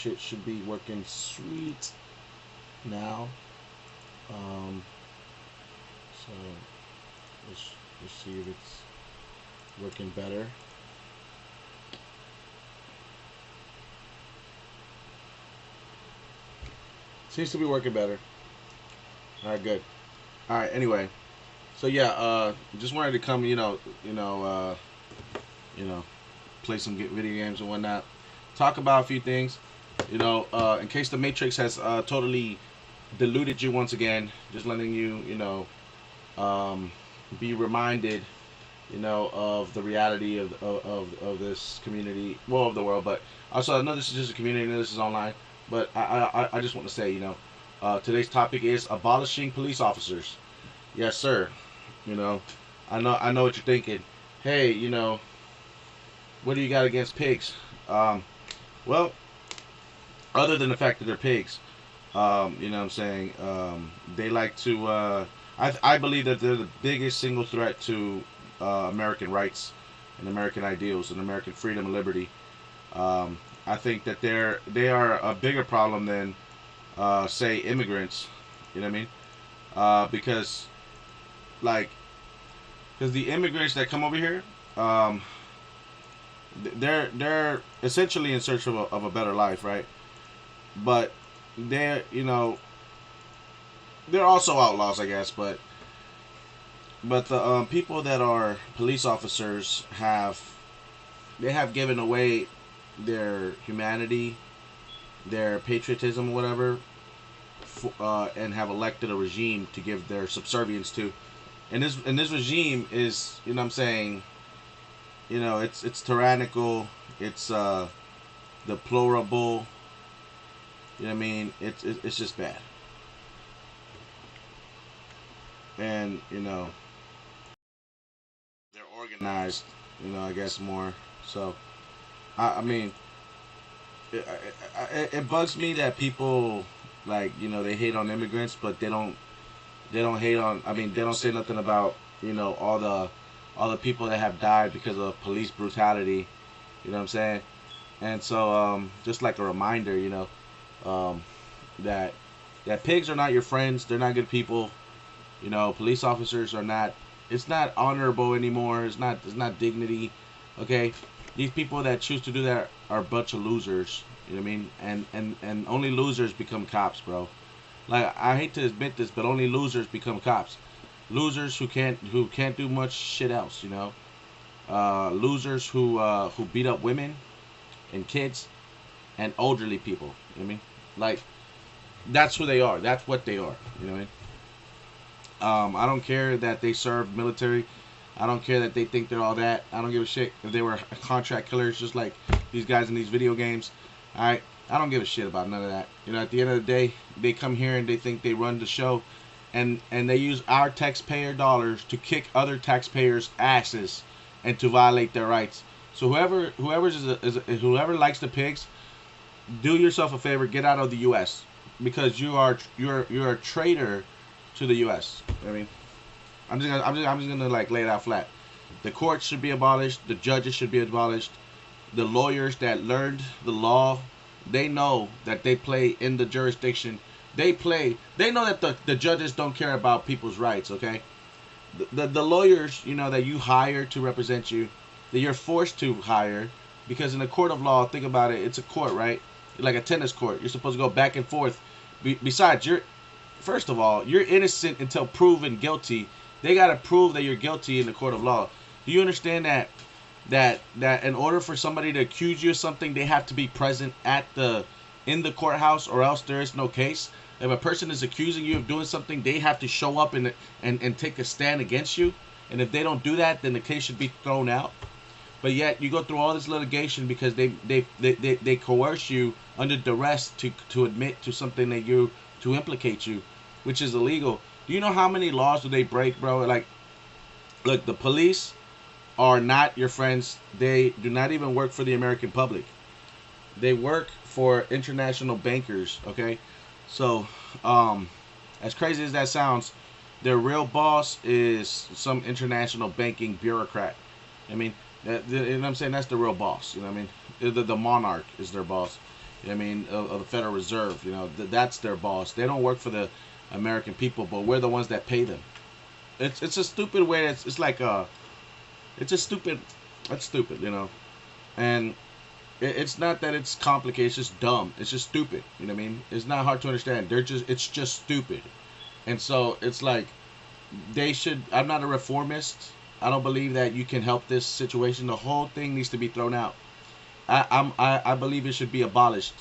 shit should be working sweet now. So let's see if it's working better. Seems to be working better. All right, good. All right. Anyway, so yeah, just wanted to come, you know, play some video games and whatnot. Talk about a few things, in case the Matrix has totally deluded you once again. Just letting you, be reminded, of the reality of this community, well, of the world. But also, I know this is just a community, I know this is online, but I just want to say, today's topic is abolishing police officers. Yes, sir. You know, I know what you're thinking. Hey, what do you got against pigs? Well, other than the fact that they're pigs, you know what I'm saying? They like to, I believe that they're the biggest single threat to American rights and American ideals and American freedom and liberty. I think that they are a bigger problem than, say, immigrants. You know what I mean? Because, like, because the immigrants that come over here, they're essentially in search of a better life, right? But they're also outlaws, I guess. But the people that are police officers have given away their humanity, their patriotism, whatever, and have elected a regime to give their subservience to. And this regime is, what I'm saying, it's tyrannical, it's deplorable. You know what I mean? It's just bad. And they're organized. I guess more. So I mean, it bugs me that people, like, they hate on immigrants, but they don't hate on. I mean, they don't say nothing about all the people that have died because of police brutality. You know what I'm saying? And so, just like a reminder, that pigs are not your friends. They're not good people. Police officers are not. It's not honorable anymore. It's not dignity. Okay, these people that choose to do that are a bunch of losers. You know what I mean? And only losers become cops, bro. Like, I hate to admit this, but only losers become cops. Losers who can't do much shit else. Losers who beat up women and kids and elderly people. You know what I mean? Like, that's who they are. That's what they are. You know what I mean? I don't care that they serve military. I don't care that they think they're all that. I don't give a shit if they were contract killers, just like these guys in these video games. All right, I don't give a shit about none of that. At the end of the day, they come here and they think they run the show, and they use our taxpayer dollars to kick other taxpayers' asses and to violate their rights. So whoever likes the pigs, do yourself a favor, get out of the U.S. because you're a traitor to the U.S. I mean, I'm just gonna like lay it out flat. The courts should be abolished. The judges should be abolished. The lawyers that learned the law, they know that they play in the jurisdiction. They know that the judges don't care about people's rights. Okay, the lawyers, that you hire to represent you, that you're forced to hire, because in a court of law, think about it, it's a court, right? Like a tennis court. You're supposed to go back and forth. Besides, first of all, you're innocent until proven guilty. They gotta prove that you're guilty in the court of law. Do you understand that in order for somebody to accuse you of something, they have to be present in the courthouse, or else there is no case? If a person is accusing you of doing something, they have to show up and take a stand against you. And if they don't do that, then the case should be thrown out. But yet you go through all this litigation because they coerce you under duress to admit to something to implicate you, which is illegal. Do you know how many laws do they break, bro? Like, look, the police are not your friends. They do not even work for the American public. They work for international bankers, okay? So, as crazy as that sounds, their real boss is some international banking bureaucrat. I mean, you know what I'm saying? That's the real boss, you know what I mean? The monarch is their boss. You know what I mean, of the Federal Reserve. You know, that's their boss. They don't work for the American people, but we're the ones that pay them. It's a stupid way. It's like it's a stupid. That's stupid, you know. And it's not that it's complicated. It's just dumb. It's just stupid. You know what I mean? It's not hard to understand. It's just stupid. And so it's like they should. I'm not a reformist. I don't believe that you can help this situation. The whole thing needs to be thrown out. I believe it should be abolished.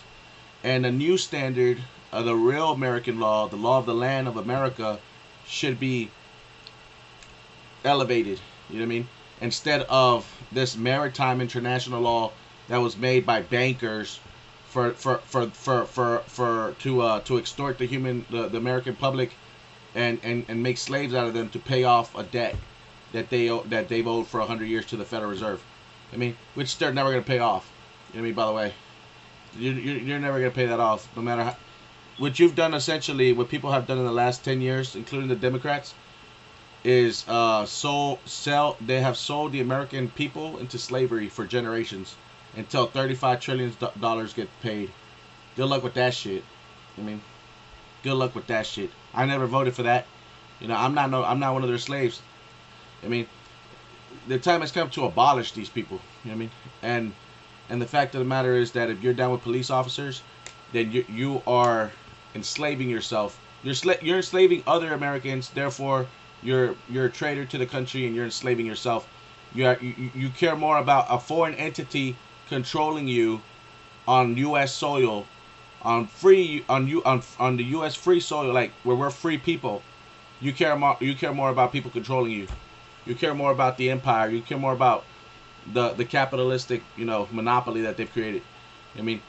And a new standard of the real American law, the law of the land of America, should be elevated. You know what I mean? Instead of this maritime international law that was made by bankers to extort the American public and make slaves out of them to pay off a debt that they've owed for 100 years to the Federal Reserve. I mean, which they're never gonna pay off. You know what I mean? By the way, you're never gonna pay that off, no matter how. What you've done essentially, what people have done in the last 10 years, including the Democrats, is they have sold the American people into slavery for generations until $35 trillion get paid. Good luck with that shit. I mean, good luck with that shit. I never voted for that. You know, I'm not one of their slaves. I mean, the time has come to abolish these people. You know what I mean? And the fact of the matter is that if you're down with police officers, then you are enslaving yourself. You're enslaving other Americans. Therefore, you're a traitor to the country, and you're enslaving yourself. You care more about a foreign entity controlling you on U.S. soil, on the U.S. free soil, like where we're free people. You care more about people controlling you. You care more about the empire. You care more about the capitalistic, you know, monopoly that they've created. I mean,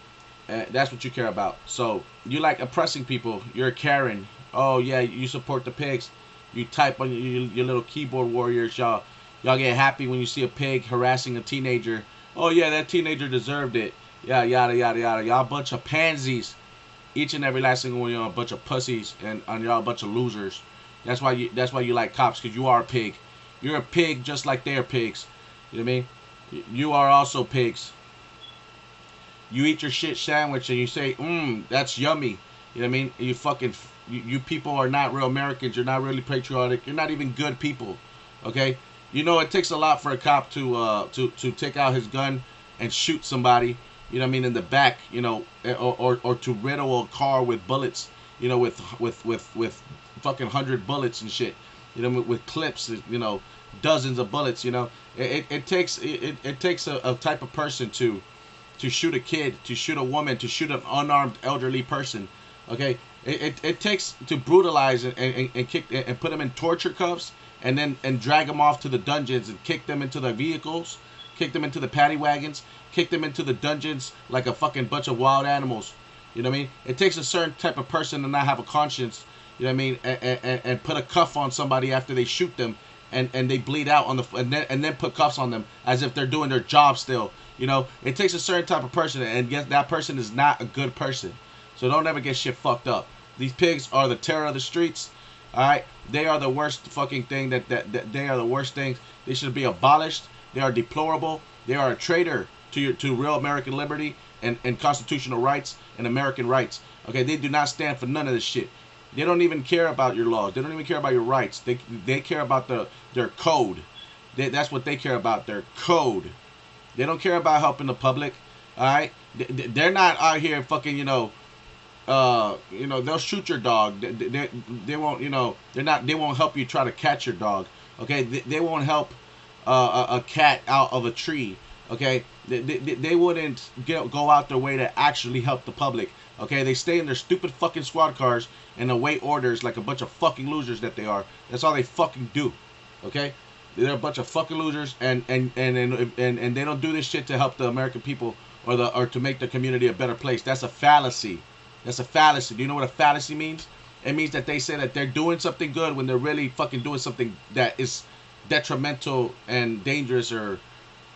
that's what you care about. So you like oppressing people. You're a Karen. Oh yeah, you support the pigs. You type on your little keyboard warriors. Y'all get happy when you see a pig harassing a teenager. Oh yeah, that teenager deserved it. Yeah, yada yada yada. Y'all a bunch of pansies. Each and every last single one of y'all a bunch of pussies, and y'all a bunch of losers. That's why you like cops, because you are a pig. You're a pig just like they're pigs. You know what I mean? You are also pigs. You eat your shit sandwich and you say, that's yummy. You know what I mean? You people are not real Americans. You're not really patriotic. You're not even good people. Okay? You know, it takes a lot for a cop to take out his gun and shoot somebody, you know what I mean, in the back, you know, or to riddle a car with bullets, you know, with fucking 100 bullets and shit, you know, with clips, you know, dozens of bullets, you know. It takes a type of person to shoot a kid, to shoot a woman, to shoot an unarmed elderly person. Okay, it takes to brutalize and kick and put them in torture cuffs and then drag them off to the dungeons and kick them into their vehicles, kick them into the paddy wagons, kick them into the dungeons like a fucking bunch of wild animals. You know what I mean? It takes a certain type of person to not have a conscience. You know what I mean? And put a cuff on somebody after they shoot them and they bleed out on the and then put cuffs on them as if they're doing their job still. You know, it takes a certain type of person, and yet that person is not a good person. So don't ever get shit fucked up. These pigs are the terror of the streets. All right, they are the worst fucking thing. That they are the worst things. They should be abolished. They are deplorable. They are a traitor to real American liberty and constitutional rights and American rights. Okay, they do not stand for none of this shit. They don't even care about your laws. They don't even care about your rights. They care about their code. That's what they care about. Their code. They don't care about helping the public. All right, they're not out here fucking, you know, they'll shoot your dog. They won't, you know, they won't help you try to catch your dog. Okay, they won't help a cat out of a tree. Okay, they wouldn't go out their way to actually help the public. Okay, they stay in their stupid fucking squad cars and await orders like a bunch of fucking losers that they are. That's all they fucking do. Okay, they're a bunch of fucking losers, and they don't do this shit to help the American people or to make the community a better place. That's a fallacy. That's a fallacy. Do you know what a fallacy means? It means that they say that they're doing something good when they're really fucking doing something that is detrimental and dangerous or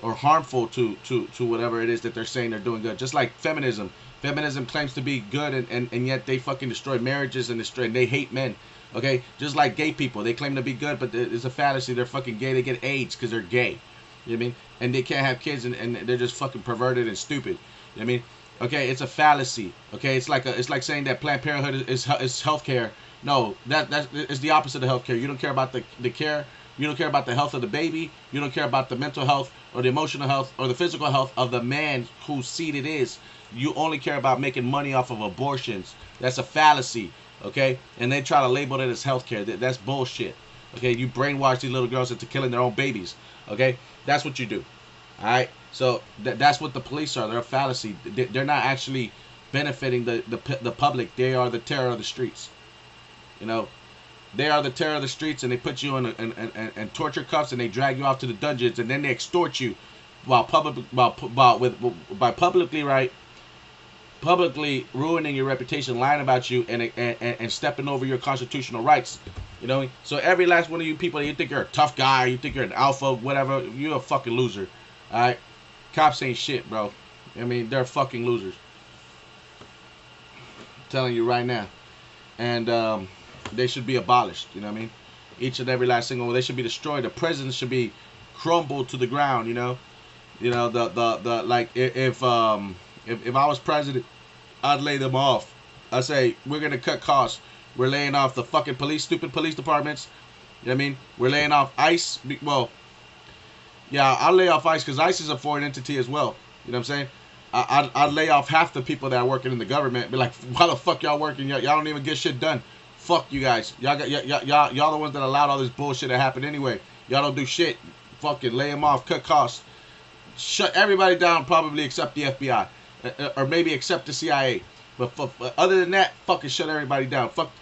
harmful to whatever it is that they're saying they're doing good. Just like feminism. Feminism claims to be good, and yet they fucking destroy marriages and they hate men. Okay? Just like gay people. They claim to be good, but it's a fallacy. They're fucking gay. They get AIDS because they're gay. You know what I mean? And they can't have kids, and they're just fucking perverted and stupid. You know what I mean? Okay, it's a fallacy. Okay, it's like saying that Planned Parenthood is healthcare. No, that is the opposite of healthcare. You don't care about the care. You don't care about the health of the baby. You don't care about the mental health or the emotional health or the physical health of the man whose seed it is. You only care about making money off of abortions. That's a fallacy. Okay, and they try to label it as healthcare. That's bullshit. Okay, you brainwash these little girls into killing their own babies. Okay, that's what you do. All right, so that's what the police are. They're a fallacy. They're not actually benefiting the public. They are the terror of the streets. You know, they are the terror of the streets, and they put you in torture cuffs, and they drag you off to the dungeons, and then they extort you by publicly publicly ruining your reputation, lying about you, and stepping over your constitutional rights. You know, so every last one of you people, you think you're a tough guy, you think you're an alpha, whatever, you're a fucking loser. All right, cops ain't shit, bro. I mean, they're fucking losers. I'm telling you right now, and they should be abolished. You know what I mean? Each and every last single one. They should be destroyed. The prisons should be crumbled to the ground. You know, the like if I was president, I'd lay them off. I say we're gonna cut costs. We're laying off the fucking stupid police departments. You know what I mean? We're laying off ICE. Well, yeah, I'll lay off ICE because ICE is a foreign entity as well. You know what I'm saying? I'd lay off half the people that are working in the government. Be like, why the fuck y'all working? Y'all don't even get shit done. Fuck you guys. Y'all the ones that allowed all this bullshit to happen anyway. Y'all don't do shit. Fucking lay them off. Cut costs. Shut everybody down. Probably except the FBI, or maybe except the CIA. But other than that, fucking shut everybody down. Fuck.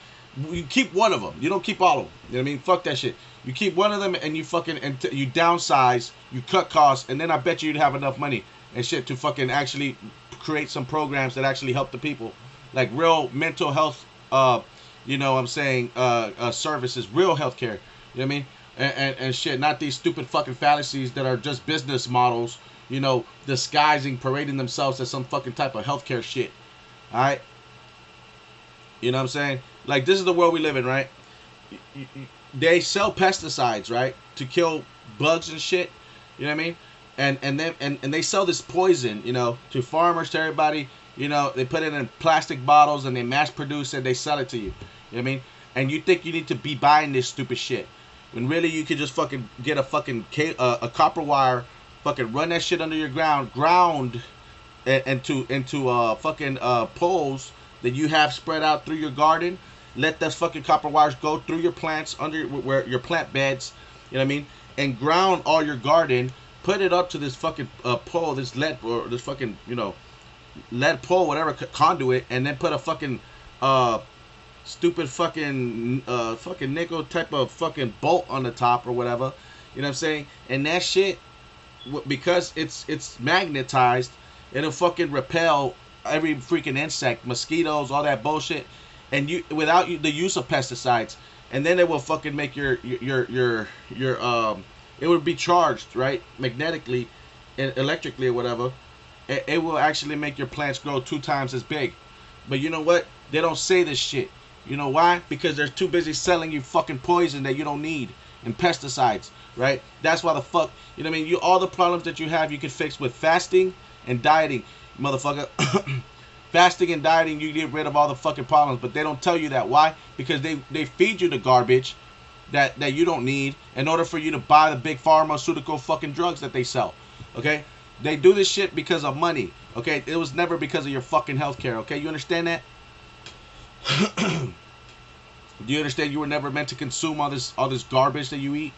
You keep one of them. You don't keep all of them. You know what I mean? Fuck that shit. You keep one of them and you fucking you downsize, you cut costs, and then I bet you'd have enough money and shit to fucking actually create some programs that actually help the people, like real mental health. You know what I'm saying? Services, real healthcare. You know what I mean? And shit, not these stupid fucking fallacies that are just business models. You know, disguising, parading themselves as some fucking type of healthcare shit. All right. You know what I'm saying? Like, this is the world we live in, right? They sell pesticides, right, to kill bugs and shit. You know what I mean? And they sell this poison, you know, to farmers, to everybody. You know, they put it in plastic bottles and they mass produce it. They sell it to you. You know what I mean? And you think you need to be buying this stupid shit when really you could just fucking get a fucking a copper wire, fucking run that shit under your ground into fucking poles that you have spread out through your garden. Let those fucking copper wires go through your plants, under where your plant beds, you know what I mean, and ground all your garden. Put it up to this fucking pole, this lead, or this fucking, you know, lead pole, whatever, conduit, and then put a fucking stupid fucking fucking nickel type of fucking bolt on the top or whatever. You know what I'm saying? And that shit, because it's magnetized, it'll fucking repel every freaking insect, mosquitoes, all that bullshit. And you, without the use of pesticides, and then it will fucking make your it would be charged, right, magnetically and electrically or whatever. It will actually make your plants grow 2 times as big. But you know what? They don't say this shit. You know why? Because they're too busy selling you fucking poison that you don't need and pesticides, right? That's why the fuck, you know what I mean? All the problems that you have, you can fix with fasting and dieting, motherfucker. Fasting and dieting, you get rid of all the fucking problems, but they don't tell you that. Why? Because they feed you the garbage that you don't need in order for you to buy the big pharmaceutical fucking drugs that they sell. Okay? They do this shit because of money. Okay? It was never because of your fucking healthcare. Okay? You understand that? Do you understand you were never meant to consume all this garbage that you eat?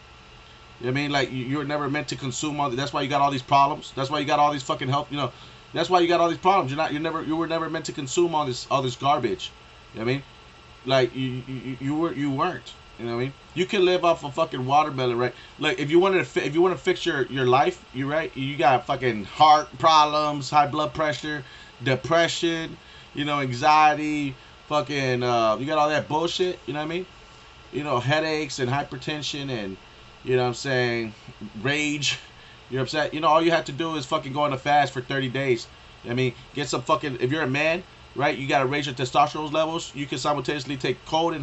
You know what I mean? Like, you were never meant to consume all. That's why you got all these problems. That's why you got all these fucking health. You know. That's why you got all these problems. You were never meant to consume all this garbage. You know what I mean? Like, you weren't. You know what I mean? You can live off a fucking watermelon, right? Like, if you want to fix your life, you got fucking heart problems, high blood pressure, depression, you know, anxiety, fucking you got all that bullshit, you know what I mean? You know, headaches and hypertension and, you know what I'm saying, rage. You're upset. You know, all you have to do is fucking go on a fast for 30 days. I mean, get some fucking, if you're a man, right, you got to raise your testosterone levels. You can simultaneously take cold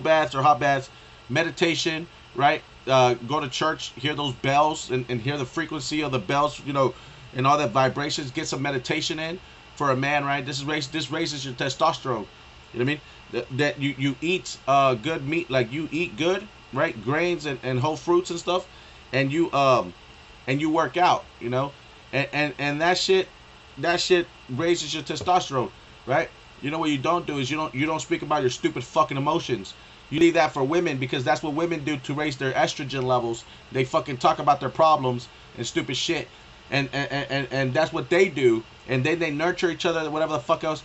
baths or hot baths, meditation, right? Go to church, hear those bells and hear the frequency of the bells, you know, and all that vibrations. Get some meditation in, for a man, right? This raises your testosterone. You know what I mean? That you eat good meat, like you eat good, right? Grains and whole fruits and stuff, and you work out, you know, and that shit raises your testosterone, right? You know what you don't do is you don't speak about your stupid fucking emotions. You leave that for women because that's what women do to raise their estrogen levels. They fucking talk about their problems and stupid shit, and that's what they do. And then they nurture each other, whatever the fuck else.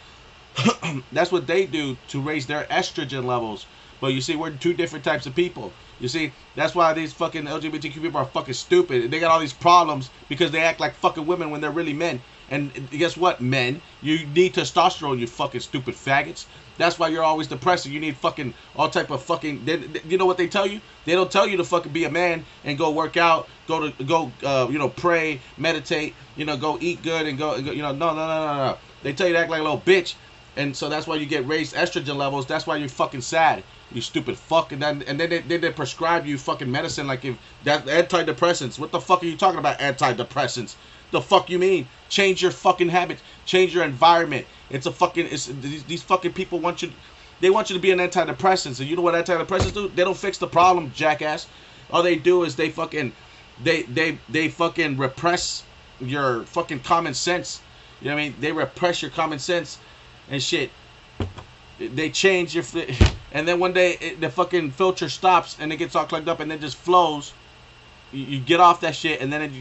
That's what they do to raise their estrogen levels. But you see, we're two different types of people. You see, that's why these fucking LGBTQ people are fucking stupid. They got all these problems because they act like fucking women when they're really men. And guess what, men? You need testosterone, you fucking stupid faggots. That's why you're always depressed. You need fucking all type of fucking. You know what they tell you? They don't tell you to fucking be a man and go work out, go pray, meditate, go eat good and go. No. They tell you to act like a little bitch, and so that's why you get raised estrogen levels. That's why you're fucking sad. You stupid fuck. And then they prescribe you fucking medicine like if that antidepressants. What the fuck are you talking about? Antidepressants? The fuck you mean? Change your fucking habits. Change your environment. These fucking people want you. They want you to be an antidepressant. So you know what antidepressants do? They don't fix the problem, jackass. All they do is they fucking repress your fucking common sense. You know what I mean? They repress your common sense and shit. They change your, and then one day the fucking filter stops and it gets all clogged up and then just flows. You get off that shit and then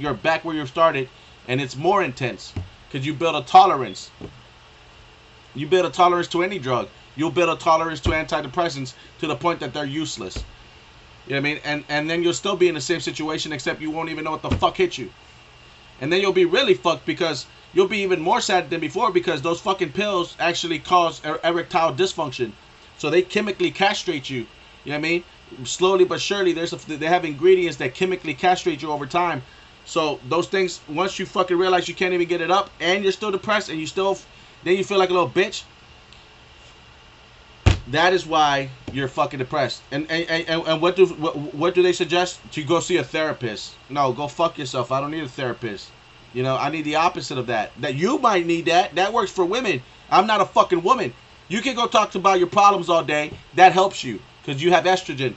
you're back where you started, and it's more intense because you build a tolerance. You build a tolerance to any drug. You'll build a tolerance to antidepressants to the point that they're useless. You know what I mean? And then you'll still be in the same situation except you won't even know what the fuck hit you. And then you'll be really fucked because you'll be even more sad than before because those fucking pills actually cause erectile dysfunction. So they chemically castrate you. You know what I mean? Slowly but surely, they have ingredients that chemically castrate you over time. So those things, once you fucking realize you can't even get it up, and you're still depressed, and then you feel like a little bitch. That is why you're fucking depressed. And what do they suggest? To go see a therapist? No, go fuck yourself. I don't need a therapist. I need the opposite of that. That you might need that. That works for women. I'm not a fucking woman. You can go talk about your problems all day. That helps you. Because you have estrogen.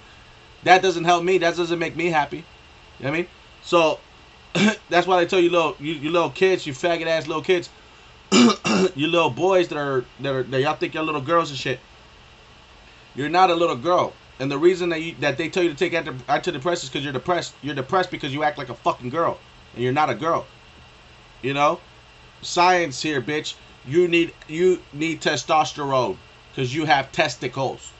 That doesn't help me. That doesn't make me happy. You know what I mean? So, that's why they tell you little kids, you faggot ass little kids, you little boys that y'all think you're little girls and shit. You're not a little girl. And the reason that they tell you to take antidepressants is because you're depressed. You're depressed because you act like a fucking girl. And you're not a girl. Science here, bitch. You need testosterone because you have testicles.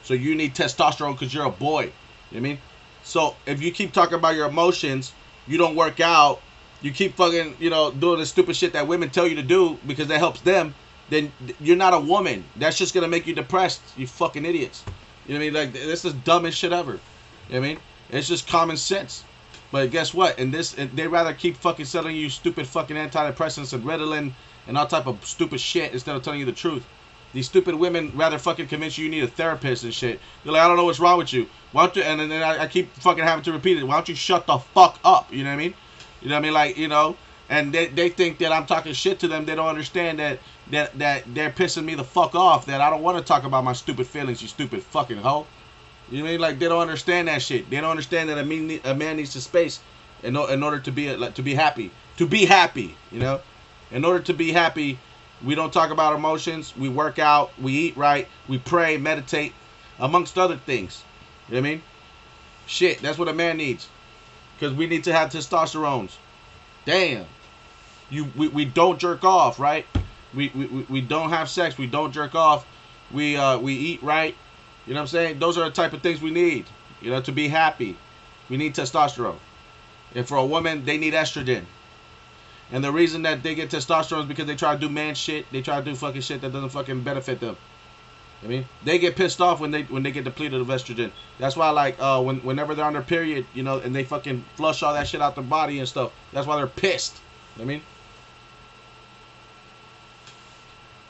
So you need testosterone because you're a boy. You know what I mean? So if you keep talking about your emotions, you don't work out, you keep fucking, doing the stupid shit that women tell you to do because that helps them, then you're not a woman. That's just going to make you depressed, you fucking idiots. You know what I mean? Like, this is the dumbest shit ever. You know what I mean? It's just common sense. But guess what? They'd rather keep fucking selling you stupid fucking antidepressants and Ritalin and all type of stupid shit instead of telling you the truth. These stupid women rather fucking convince you need a therapist and shit. You're like, I don't know what's wrong with you. Why don't you? And then I keep fucking having to repeat it. Why don't you shut the fuck up? You know what I mean? You know what I mean? Like, and they think that I'm talking shit to them. They don't understand that they're pissing me the fuck off. That I don't want to talk about my stupid feelings, you stupid fucking hoe. You know what I mean? Like, they don't understand that shit. They don't understand that a man needs a space in order to be happy. To be happy, In order to be happy, we don't talk about emotions. We work out. We eat right. We pray, meditate, amongst other things. You know what I mean? Shit, that's what a man needs. Because we need to have testosterone. Damn. We don't jerk off, right? We don't have sex. We don't jerk off. We eat right. You know what I'm saying? Those are the type of things we need. To be happy. We need testosterone. And for a woman, they need estrogen. And the reason that they get testosterone is because they try to do man shit. They try to do fucking shit that doesn't fucking benefit them. I mean, they get pissed off when they get depleted of estrogen. That's why, like, whenever they're on their period, and they fucking flush all that shit out their body and stuff. That's why they're pissed. You know what I mean?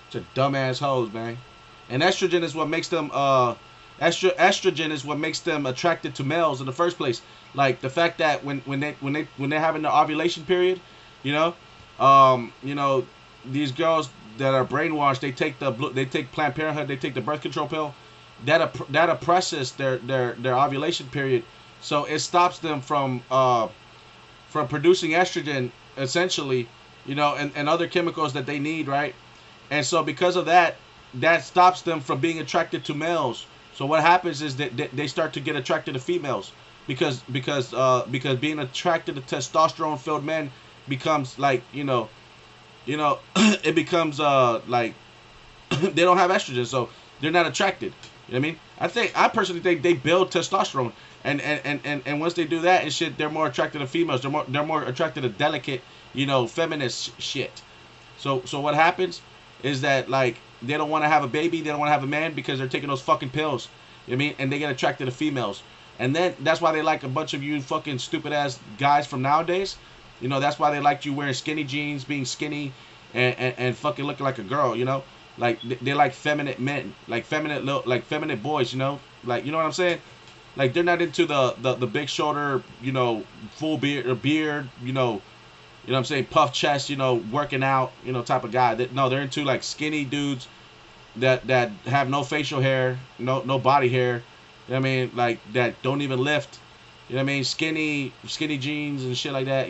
It's a dumbass hoes, man. And estrogen is what makes them estrogen is what makes them attracted to males in the first place. Like the fact that when they're having the ovulation period, these girls that are brainwashed, they take Planned Parenthood, they take the birth control pill, that oppresses their ovulation period, so it stops them from producing estrogen, essentially, and other chemicals that they need, right? And so because of that, that stops them from being attracted to males. So what happens is that they start to get attracted to females because being attracted to testosterone filled men becomes like it becomes like they don't have estrogen, so they're not attracted. You know what I mean? I personally think they build testosterone, and once they do that and shit, they're more attracted to females. They're more attracted to delicate, feminist shit. So what happens is that like they don't want to have a baby, they don't want to have a man because they're taking those fucking pills. You know what I mean? And they get attracted to females. And then that's why they like a bunch of you fucking stupid ass guys from nowadays. That's why they like you wearing skinny jeans, being skinny, and fucking looking like a girl. Like they like feminine men, like feminine boys. Like what I'm saying? Like they're not into the big shoulder, full beard, you know what I'm saying, puff chest, working out, type of guy. No, they're into like skinny dudes that have no facial hair, no body hair. You know what I mean? Like that don't even lift. You know what I mean? Skinny jeans and shit like that.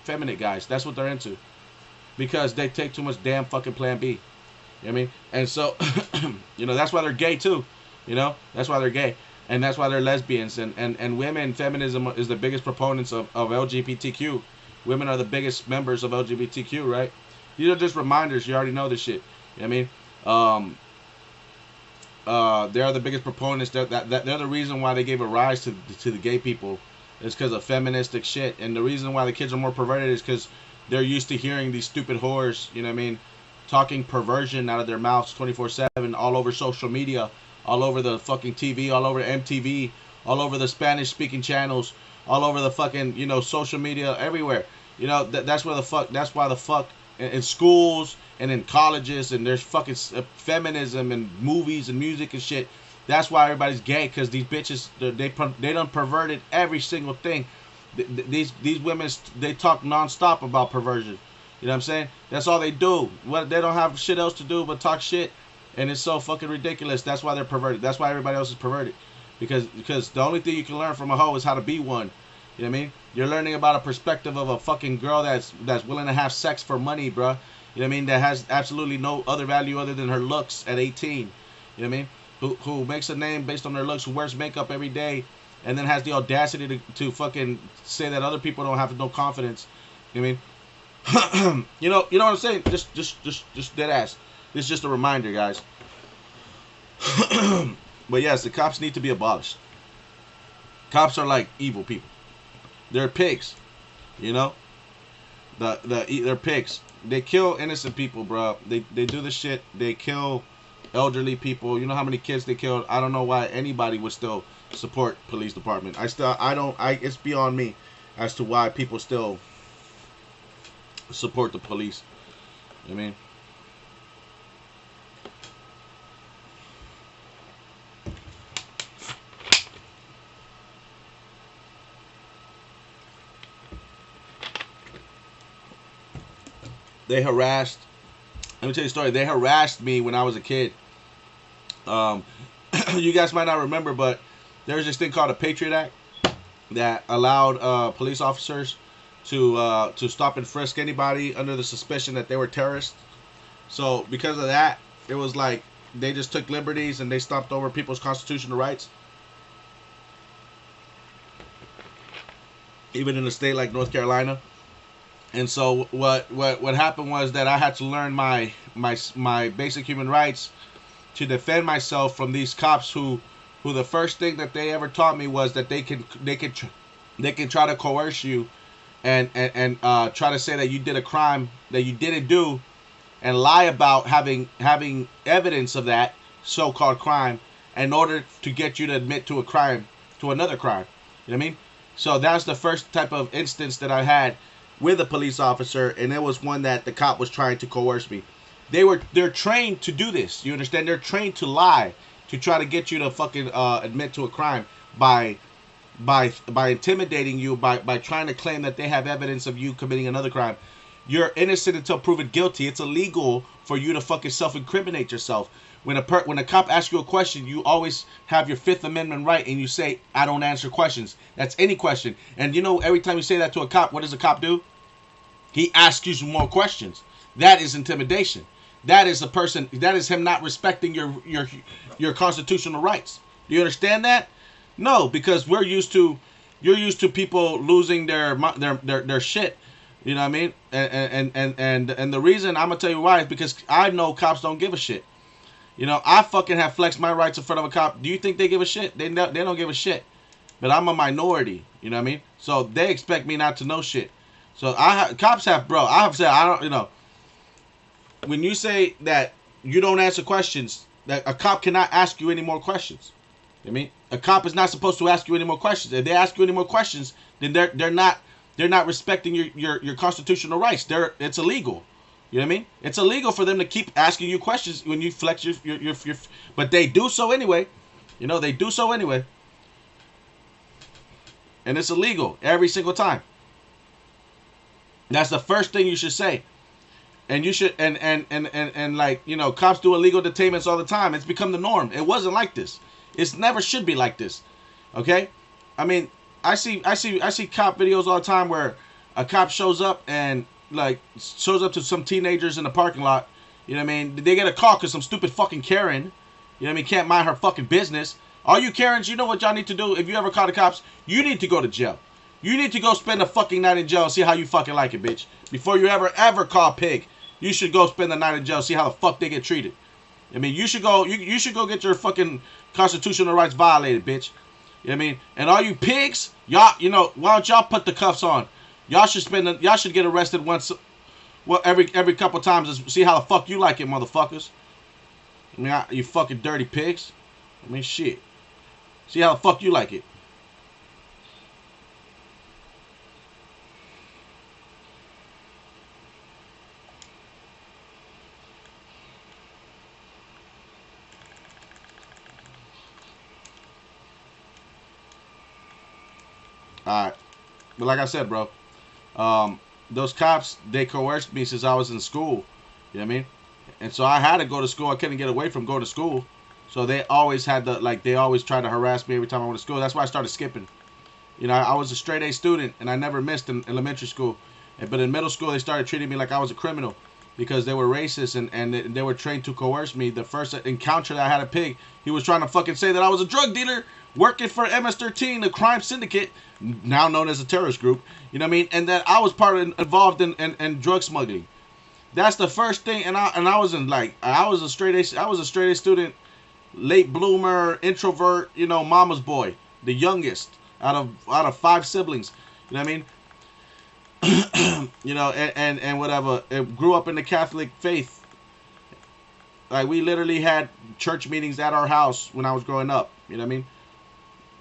Feminine guys. That's what they're into. Because they take too much damn fucking Plan B. You know what I mean? And so, that's why they're gay too. That's why they're gay. And that's why they're lesbians. And women, feminism is the biggest proponents of LGBTQ. Women are the biggest members of LGBTQ, right? These are just reminders. You already know this shit. You know what I mean? They are the biggest proponents. They're the reason why they gave a rise to the gay people. It's because of feministic shit. And the reason why the kids are more perverted is because they're used to hearing these stupid whores, you know what I mean, talking perversion out of their mouths 24/7 all over social media, all over the fucking TV, all over MTV, all over the Spanish speaking channels, all over the fucking, social media, everywhere. That's why the fuck in schools and in colleges, and there's fucking feminism and movies and music and shit. That's why everybody's gay, because these bitches, they done perverted every single thing. These women, they talk nonstop about perversion. You know what I'm saying? That's all they do. They don't have shit else to do but talk shit, and it's so fucking ridiculous. That's why they're perverted. That's why everybody else is perverted, because the only thing you can learn from a hoe is how to be one. You know what I mean? You're learning about a perspective of a fucking girl that's willing to have sex for money, bruh. You know what I mean? That has absolutely no other value other than her looks at 18. You know what I mean? Who makes a name based on their looks, who wears makeup every day, and then has the audacity to fucking say that other people don't have no confidence. You know what I mean? you know what I'm saying? Just dead ass. This is just a reminder, guys. But yes, the cops need to be abolished. Cops are like evil people. They're pigs. They're pigs. They kill innocent people, bro. They do this shit. They kill elderly people. You know how many kids they killed? I don't know why anybody would still support police department. It's beyond me as to why people still support the police. You know what I mean? Let me tell you a story. They harassed me when I was a kid. You guys might not remember, but there's this thing called a Patriot Act that allowed police officers to stop and frisk anybody under the suspicion that they were terrorists. So because of that, it was like they just took liberties and they stomped over people's constitutional rights. Even in a state like North Carolina. And so what happened was that I had to learn my basic human rights to defend myself from these cops who the first thing that they ever taught me was that they can try to coerce you and try to say that you did a crime that you didn't do and lie about having evidence of that so-called crime in order to get you to admit to another crime. You know what I mean? So that's the first type of instance that I had with a police officer, and it was one that the cop was trying to coerce me. They're trained to do this. You understand? They're trained to lie, to try to get you to fucking admit to a crime by intimidating you, by trying to claim that they have evidence of you committing another crime. You're innocent until proven guilty. It's illegal for you to fucking self-incriminate yourself. When a cop asks you a question, you always have your Fifth Amendment right, and you say, "I don't answer questions." That's any question. And you know, every time you say that to a cop, what does a cop do? He asks you some more questions. That is intimidation. That is a person. That is him not respecting your constitutional rights. Do you understand that? No, because you're used to people losing their shit. You know what I mean? And the reason I'm gonna tell you why is because I know cops don't give a shit. You know, I fucking have flexed my rights in front of a cop. Do you think they give a shit? They don't give a shit. But I'm a minority. You know what I mean? So they expect me not to know shit. So cops have, bro. I have said I don't. You know, when you say that you don't answer questions, that a cop cannot ask you any more questions. You know what I mean, a cop is not supposed to ask you any more questions. If they ask you any more questions, then they're not respecting your constitutional rights. It's illegal. You know what I mean? It's illegal for them to keep asking you questions when you flex your but they do so anyway. You know, they do so anyway. And it's illegal every single time. That's the first thing you should say. And you should and like, you know, cops do illegal detainments all the time. It's become the norm. It wasn't like this. It's never should be like this. Okay? I mean, I see cop videos all the time where a cop shows up and like shows up to some teenagers in the parking lot. You know what I mean? They get a call because some stupid fucking Karen, you know what I mean, can't mind her fucking business. All you Karens, you know what y'all need to do? If you ever call the cops, you need to go to jail. You need to go spend a fucking night in jail and see how you fucking like it, bitch. Before you ever call pig, you should go spend the night in jail, see how the fuck they get treated. I mean, you should go get your fucking constitutional rights violated, bitch. You know what I mean? And all you pigs, y'all, you know, why don't y'all put the cuffs on? Y'all should get arrested once, well, every couple times to see how the fuck you like it, motherfuckers. I mean, you fucking dirty pigs. I mean, shit. See how the fuck you like it. All right, but like I said, bro, those cops, they coerced me since I was in school. You know what I mean? And so I had to go to school. I couldn't get away from going to school. So they always had they always tried to harass me every time I went to school. That's why I started skipping. You know, I was a straight A student, and I never missed in elementary school. But in middle school, they started treating me like I was a criminal because they were racist and they were trained to coerce me. The first encounter that I had a pig, he was trying to fucking say that I was a drug dealer working for MS-13, the crime syndicate, now known as a terrorist group. You know what I mean? And that I was involved in drug smuggling. That's the first thing. And I was a straight A student, late bloomer, introvert. You know, mama's boy, the youngest out of 5 siblings. You know what I mean? You know, and whatever. It grew up in the Catholic faith. Like, we literally had church meetings at our house when I was growing up. You know what I mean?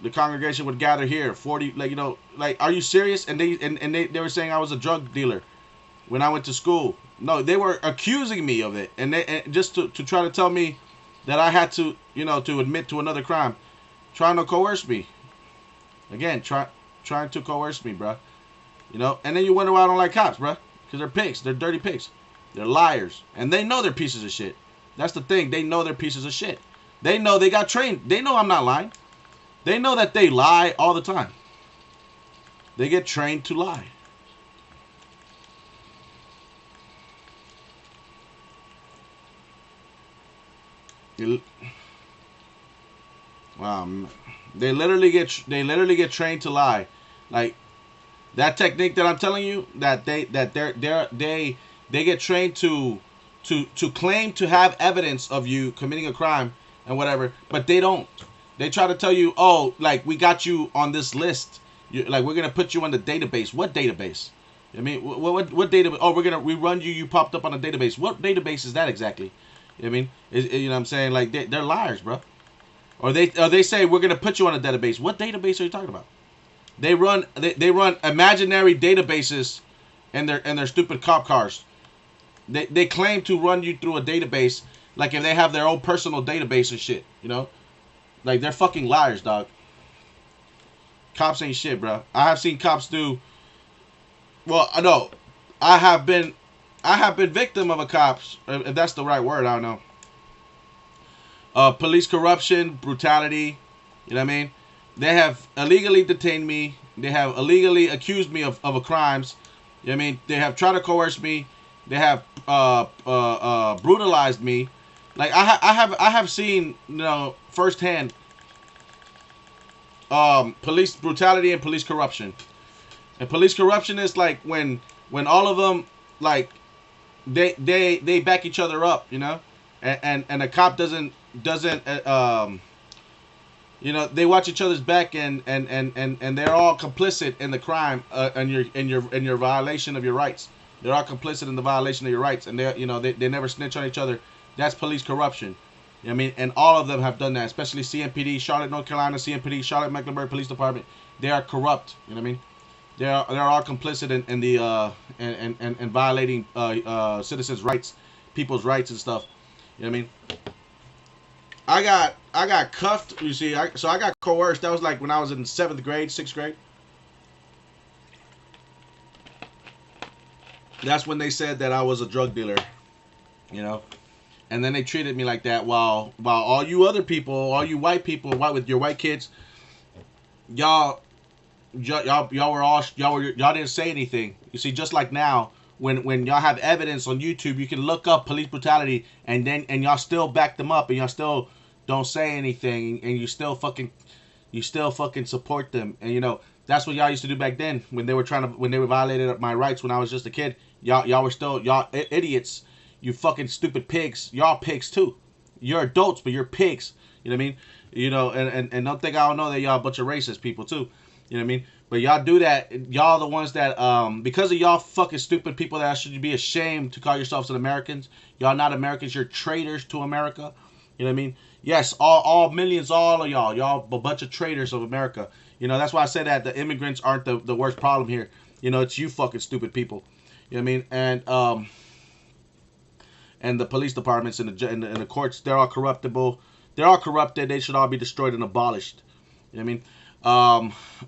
The congregation would gather here, 40, like, you know, like, are you serious? And they were saying I was a drug dealer when I went to school. No, they were accusing me of it, and just to try to tell me that I had to, you know, to admit to another crime, trying to coerce me. Again, trying to coerce me, bro. You know, and then you wonder why I don't like cops, bro, because they're pigs, they're dirty pigs, they're liars, and they know they're pieces of shit. That's the thing, they know they're pieces of shit. They know they got trained. They know I'm not lying. They know that they lie all the time. They get trained to lie. They literally get trained to lie. Like that technique that I'm telling you, that they get trained to claim to have evidence of you committing a crime and whatever, but they don't. They try to tell you, oh, like, we got you on this list. Like, we're gonna put you on the database. What database? I mean, what database? Oh, we run you. You popped up on a database. What database is that exactly? I mean, you know what I'm saying? Like, they're liars, bro. Or they say we're gonna put you on a database. What database are you talking about? They run imaginary databases in their stupid cop cars. They claim to run you through a database, like if they have their own personal database and shit. You know. Like, they're fucking liars, dog. Cops ain't shit, bro. I have seen cops do... Well, no. I have been victim of a cops, if that's the right word, I don't know. Police corruption, brutality, you know what I mean? They have illegally detained me. They have illegally accused me of a crimes. You know what I mean? They have tried to coerce me. They have brutalized me. Like I have seen, you know, firsthand police brutality and police corruption. And police corruption is like when all of them like they back each other up, you know, and a cop doesn't you know, they watch each other's back and they're all complicit in the crime and your violation of your rights. They're all complicit in the violation of your rights, and they never snitch on each other. That's police corruption. You know what I mean? And all of them have done that, especially CMPD, Charlotte, North Carolina, CMPD, Charlotte, Mecklenburg Police Department. They are corrupt. You know what I mean? They're all complicit in the and violating citizens' rights, people's rights and stuff. You know what I mean? I got cuffed. You see, so I got coerced. That was like when I was in 7th grade, 6th grade. That's when they said that I was a drug dealer. You know, and then they treated me like that while all you other people, all you white people, with your white kids, y'all didn't say anything. You see, just like now, when y'all have evidence on YouTube, you can look up police brutality, and y'all still back them up, and y'all still don't say anything, and you still fucking support them. And you know, that's what y'all used to do back then when they were violated my rights when I was just a kid. Y'all were still idiots. You fucking stupid pigs. Y'all pigs too. You're adults, but you're pigs. You know what I mean? You know, and don't think I don't know that y'all a bunch of racist people too. You know what I mean? But y'all do that. Y'all the ones that because of y'all fucking stupid people that should be ashamed to call yourselves an Americans. Y'all not Americans. You're traitors to America. You know what I mean? Yes, all millions, all of y'all. Y'all a bunch of traitors of America. You know, that's why I said that the immigrants aren't the worst problem here. You know, it's you fucking stupid people. You know what I mean? And the police departments and the courts, they're all corruptible. They're all corrupted. They should all be destroyed and abolished. You know what I mean?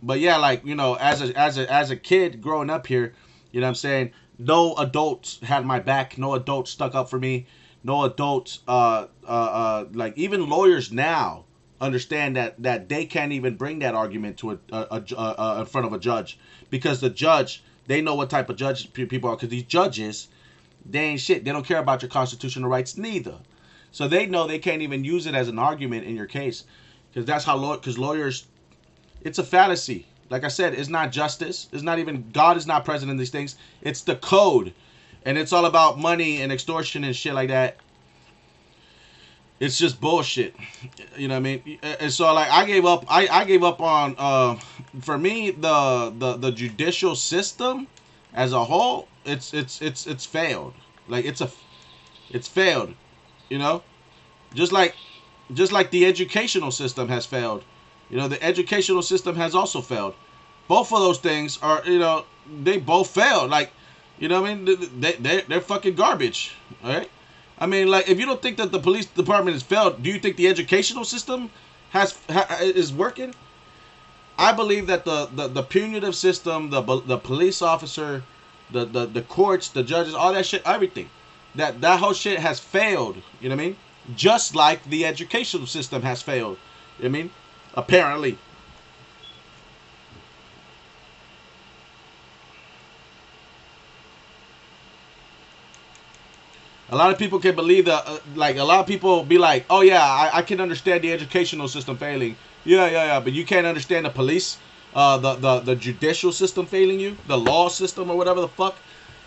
But yeah, like, you know, as a kid growing up here, you know what I'm saying? No adults had my back. No adults stuck up for me. No adults, like even lawyers now understand that they can't even bring that argument to in front of a judge, because the judge, they know what type of judge people are, because these judges, they ain't shit. They don't care about your constitutional rights neither. So they know they can't even use it as an argument in your case, because that's how because lawyers, it's a fallacy. Like I said, it's not justice. It's not even, God is not present in these things. It's the code. And it's all about money and extortion and shit like that. It's just bullshit. You know what I mean? And so like I gave up on for me the judicial system as a whole, it's failed. Like it's failed. You know? Just like the educational system has failed. You know, the educational system has also failed. Both of those things are, you know, they both failed. Like, you know what I mean? They're fucking garbage. All right? I mean, like, if you don't think that the police department has failed, do you think the educational system is working? I believe that the punitive system, the police officer, the courts, the judges, all that shit, everything, that whole shit has failed. You know what I mean? Just like the educational system has failed. You know what I mean? Apparently. A lot of people can believe that, like, a lot of people be like, oh yeah, I can understand the educational system failing. Yeah, but you can't understand the police, the judicial system failing you, the law system or whatever the fuck.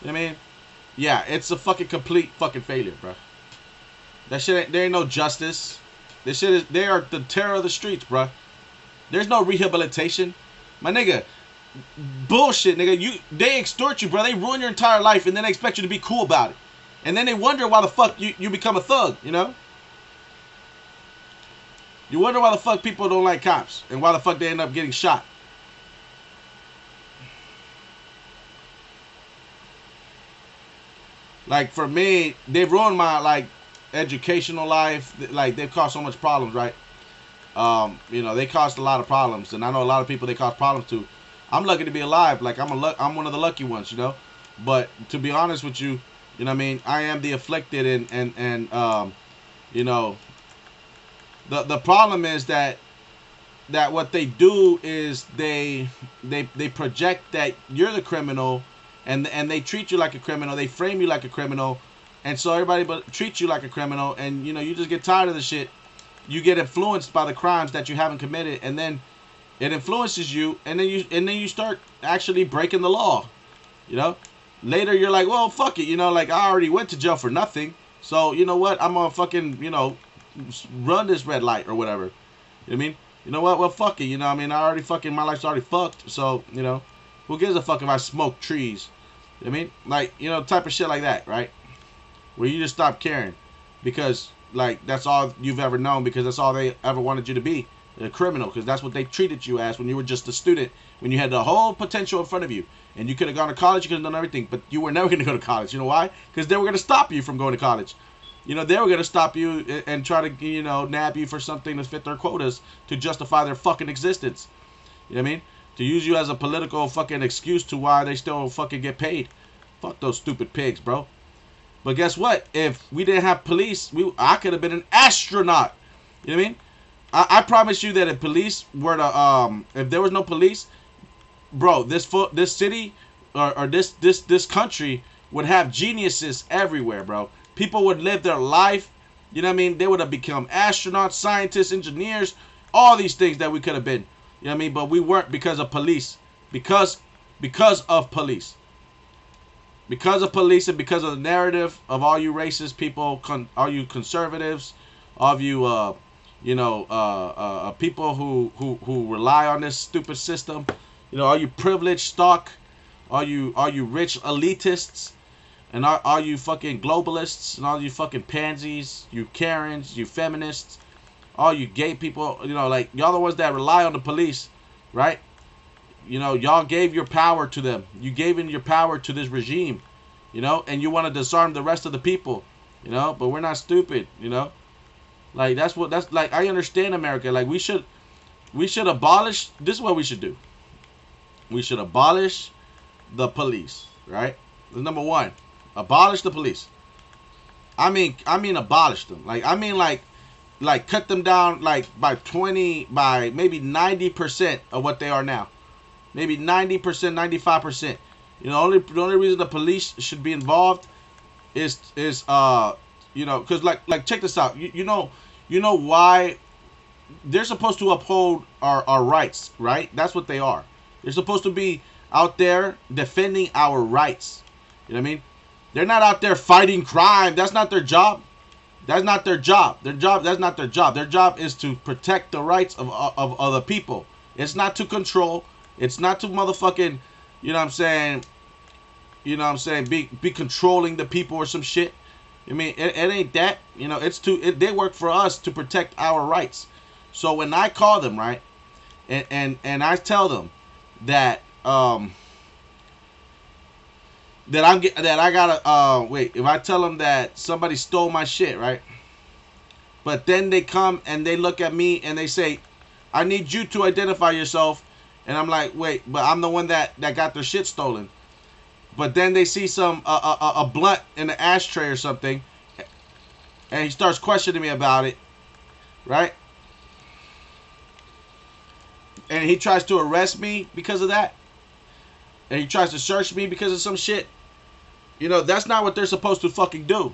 You know what I mean? Yeah, it's a fucking complete fucking failure, bro. That shit ain't, there ain't no justice. This shit is, they are the terror of the streets, bro. There's no rehabilitation. My nigga, bullshit, nigga. They extort you, bro. They ruin your entire life, and then they expect you to be cool about it. And then they wonder why the fuck you become a thug, you know? You wonder why the fuck people don't like cops, and why the fuck they end up getting shot. Like, for me, they've ruined my, like, educational life. Like, they've caused so much problems, right? You know, they caused a lot of problems, and I know a lot of people they cause problems to. I'm lucky to be alive. Like, I'm one of the lucky ones, you know? But to be honest with you, you know what I mean, I am the afflicted, and you know, the problem is that what they do is they project that you're the criminal, and they treat you like a criminal. They frame you like a criminal, and so everybody but treats you like a criminal, and you know, you just get tired of the shit. You get influenced by the crimes that you haven't committed, and then it influences you, and then you start actually breaking the law. You know, later you're like, well, fuck it. You know, like, I already went to jail for nothing, so you know what? I'm gonna fucking, you know, run this red light or whatever. You know what I mean? You know what? Well, fuck it. You know what I mean? I already fucking, my life's already fucked. So, you know, who gives a fuck if I smoke trees? You know what I mean? Like, you know, type of shit like that, right? Where you just stop caring because, like, that's all you've ever known, because that's all they ever wanted you to be, a criminal, because that's what they treated you as when you were just a student, when you had the whole potential in front of you, and you could have gone to college, you could have done everything, but you were never going to go to college. You know why? Because they were going to stop you from going to college. You know, they were going to stop you and try to, you know, nab you for something to fit their quotas to justify their fucking existence. You know what I mean? To use you as a political fucking excuse to why they still fucking get paid. Fuck those stupid pigs, bro. But guess what? If we didn't have police, I could have been an astronaut. You know what I mean? I promise you that if police were to, if there was no police, bro, this city or this country would have geniuses everywhere, bro. People would live their life. You know what I mean? They would have become astronauts, scientists, engineers, all these things that we could have been. You know what I mean? But we weren't because of police. Because of police. Because of police and because of the narrative of all you racist people, all you conservatives, all of you, you know, people who rely on this stupid system. You know, all you privileged stock, all you rich elitists, and all you fucking globalists, and all you fucking pansies, you Karens, you feminists, all you gay people. You know, like, y'all the ones that rely on the police, right? You know, y'all gave your power to them. You gave in your power to this regime, you know, and you want to disarm the rest of the people, you know, but we're not stupid, you know. Like, that's like, I understand America. Like, we should abolish, this is what we should do. We should abolish the police, right? Number one, abolish the police. I mean abolish them. Like, I mean like cut them down like by maybe 90% of what they are now. Maybe 90%, 95%. You know, the only reason the police should be involved is you know, because like check this out. You know why they're supposed to uphold our rights, right? That's what they are. They're supposed to be out there defending our rights. You know what I mean? They're not out there fighting crime. That's not their job. That's not their job. That's not their job. Their job is to protect the rights of other people. It's not to control. It's not to motherfucking, you know what I'm saying? You know what I'm saying? Be controlling the people or some shit. I mean, it ain't that. You know, they work for us to protect our rights. So when I call them, right, and I tell them that that I gotta wait, if I tell them that somebody stole my shit, right, but then they come and they look at me and they say, I need you to identify yourself, and I'm like, wait, but I'm the one that got their shit stolen. But then they see some a blunt in the ashtray or something, and he starts questioning me about it, right? And he tries to arrest me because of that. And he tries to search me because of some shit. You know, that's not what they're supposed to fucking do.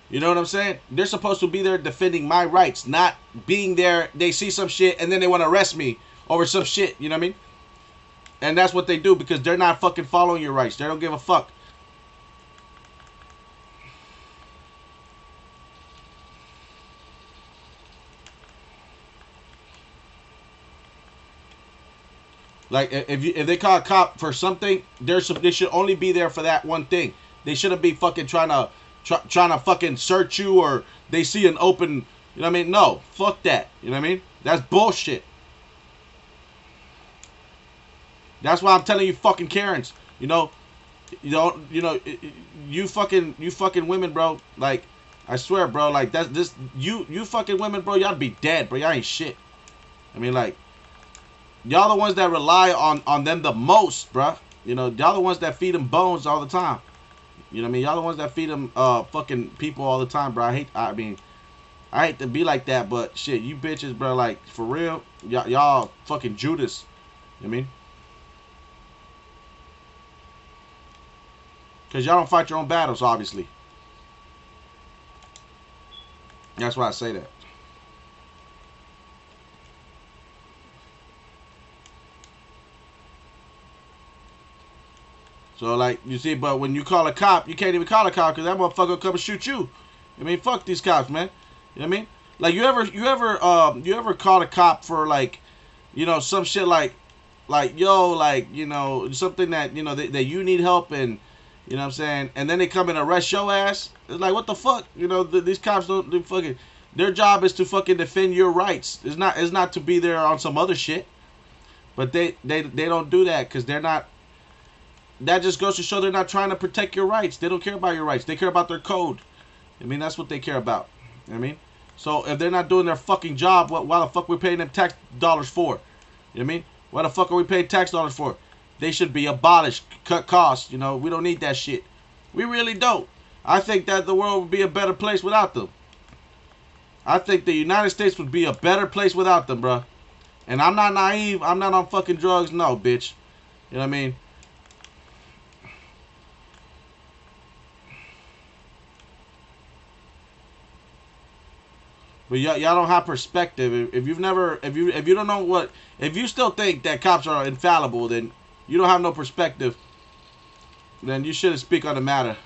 You know what I'm saying? They're supposed to be there defending my rights, not being there. They see some shit and then they want to arrest me over some shit. You know what I mean? And that's what they do because they're not fucking following your rights. They don't give a fuck. Like, if they call a cop for something, they should only be there for that one thing. They shouldn't be fucking trying to fucking search you, or they see an open, you know what I mean? No, fuck that. You know what I mean? That's bullshit. That's why I'm telling you, fucking Karens. You know, you fucking women, bro. Like, I swear, bro. Like, that's this. You fucking women, bro. Y'all be dead, bro. Y'all ain't shit. I mean, like, y'all the ones that rely on them the most, bruh. You know, y'all the ones that feed them bones all the time. You know what I mean? Y'all the ones that feed them fucking people all the time, bro. I hate to be like that, but shit, you bitches, bro, like, for real, y'all fucking Judas. You know what I mean? Because y'all don't fight your own battles, obviously. That's why I say that. So, like, you see, but when you call a cop, you can't even call a cop because that motherfucker will come and shoot you. I mean, fuck these cops, man. You know what I mean? Like, you ever call a cop for, like, you know, some shit like, yo, like, you know, something that, you know, that you need help and, you know what I'm saying? And then they come and arrest your ass. It's like, what the fuck? You know, these cops don't do fucking, their job is to fucking defend your rights. It's not to be there on some other shit. But they don't do that because they're not. That just goes to show they're not trying to protect your rights. They don't care about your rights. They care about their code. I mean, that's what they care about. You know what I mean? So if they're not doing their fucking job, why the fuck we paying them tax dollars for? You know what I mean? Why the fuck are we paying tax dollars for? They should be abolished, cut costs. You know, we don't need that shit. We really don't. I think that the world would be a better place without them. I think the United States would be a better place without them, bro. And I'm not naive. I'm not on fucking drugs. No, bitch. You know what I mean? But y'all don't have perspective. If you've never, if you don't know what, if you still think that cops are infallible, then you don't have no perspective. Then you shouldn't speak on the matter.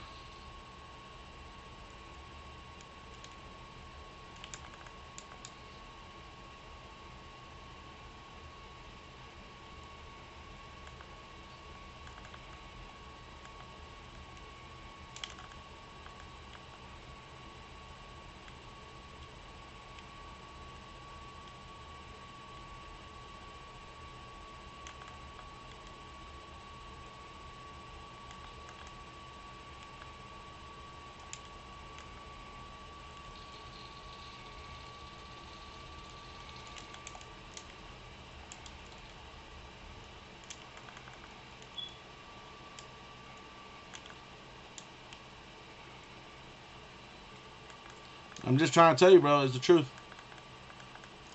I'm just trying to tell you, bro. It's the truth.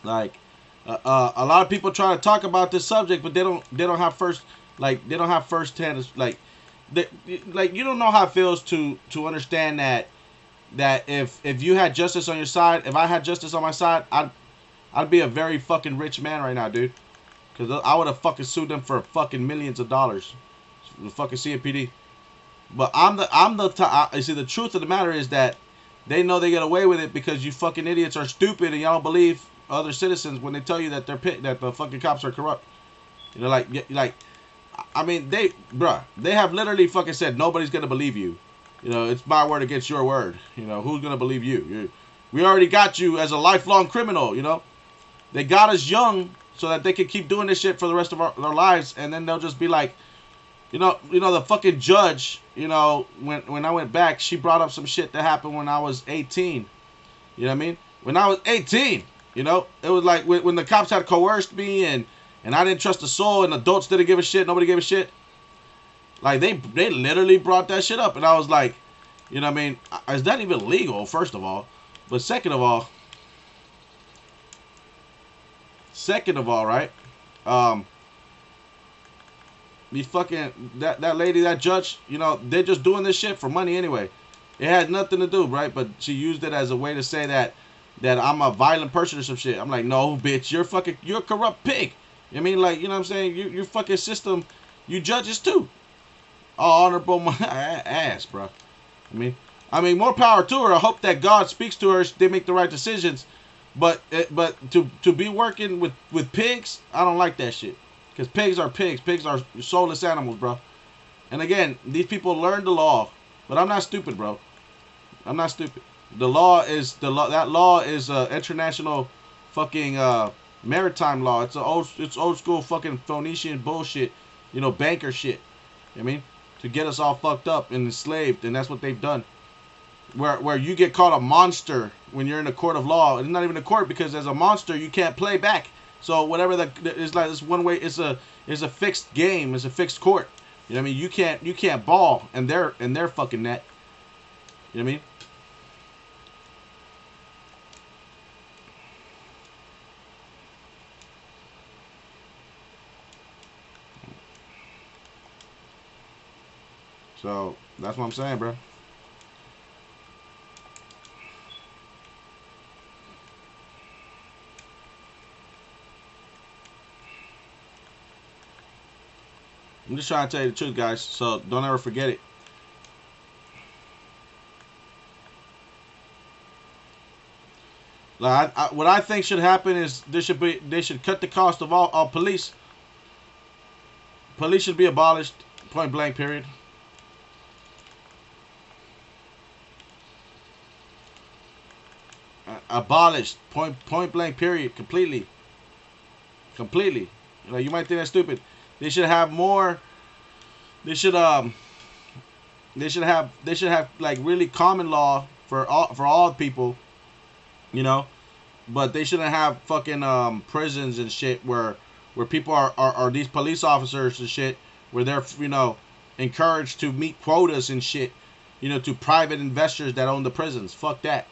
Like, a lot of people try to talk about this subject, but they don't have first, like, they don't have first hand, like, like, you don't know how it feels to understand that if you had justice on your side, if I had justice on my side, I'd be a very fucking rich man right now, dude. Because I would have fucking sued them for fucking millions of dollars, the fucking CMPD. But you see, the truth of the matter is that they know they get away with it because you fucking idiots are stupid and y'all don't believe other citizens when they tell you that that the fucking cops are corrupt. You know, like, I mean, they have literally fucking said nobody's gonna believe you. You know, it's my word against your word. You know, who's gonna believe you? We already got you as a lifelong criminal. You know, they got us young so that they can keep doing this shit for the rest of their lives, and then they'll just be like, you know, the fucking judge, you know, when I went back, she brought up some shit that happened when I was 18. You know what I mean? When I was 18, you know, it was like when the cops had coerced me and I didn't trust a soul and adults didn't give a shit, nobody gave a shit. Like, they literally brought that shit up. And I was like, you know what I mean? Is that even legal, first of all? But second of all, right? The fucking that lady, that judge, you know, they're just doing this shit for money anyway. It had nothing to do, right? But she used it as a way to say that I'm a violent person or some shit. I'm like, no, bitch, you're a corrupt pig. I mean, like, you know what I'm saying? Your fucking system, you judges too. All honorable my ass, bro. I mean, more power to her. I hope that God speaks to her. They make the right decisions. But to be working with pigs, I don't like that shit. Because pigs are pigs. Pigs are soulless animals, bro. And again, these people learn the law. But I'm not stupid, bro. I'm not stupid. The law is that law is international fucking maritime law. It's old school fucking Phoenician bullshit. You know, banker shit. You know what I mean? To get us all fucked up and enslaved, and that's what they've done. Where you get called a monster when you're in a court of law. It's not even a court because as a monster you can't play back. So whatever that is, like, it's one way. It's a fixed game. It's a fixed court. You know what I mean? You can't ball in their fucking net. You know what I mean? So that's what I'm saying, bro. I'm just trying to tell you the truth, guys. So don't ever forget it. Like what I think should happen is they should cut the cost of all police. Police should be abolished, point blank, period. Abolished, point blank, period, completely. You know, you might think that's stupid. They should have more. They should they should have like really common law for all people, you know. But they shouldn't have fucking prisons and shit where people are these police officers and shit where they're, you know, encouraged to meet quotas and shit, you know, to private investors that own the prisons. Fuck that.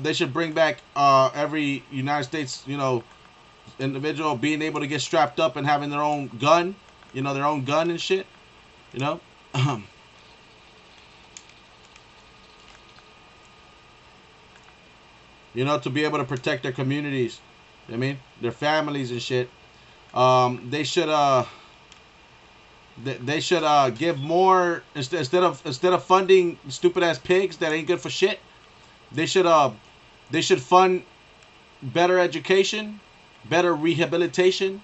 They should bring back every United States, you know, individual being able to get strapped up and having their own gun, you know, their own gun and shit, you know. You know, to be able to protect their communities. You know what I mean, their families and shit. They should they should give more instead of funding stupid ass pigs that ain't good for shit. They should fund better education, better rehabilitation,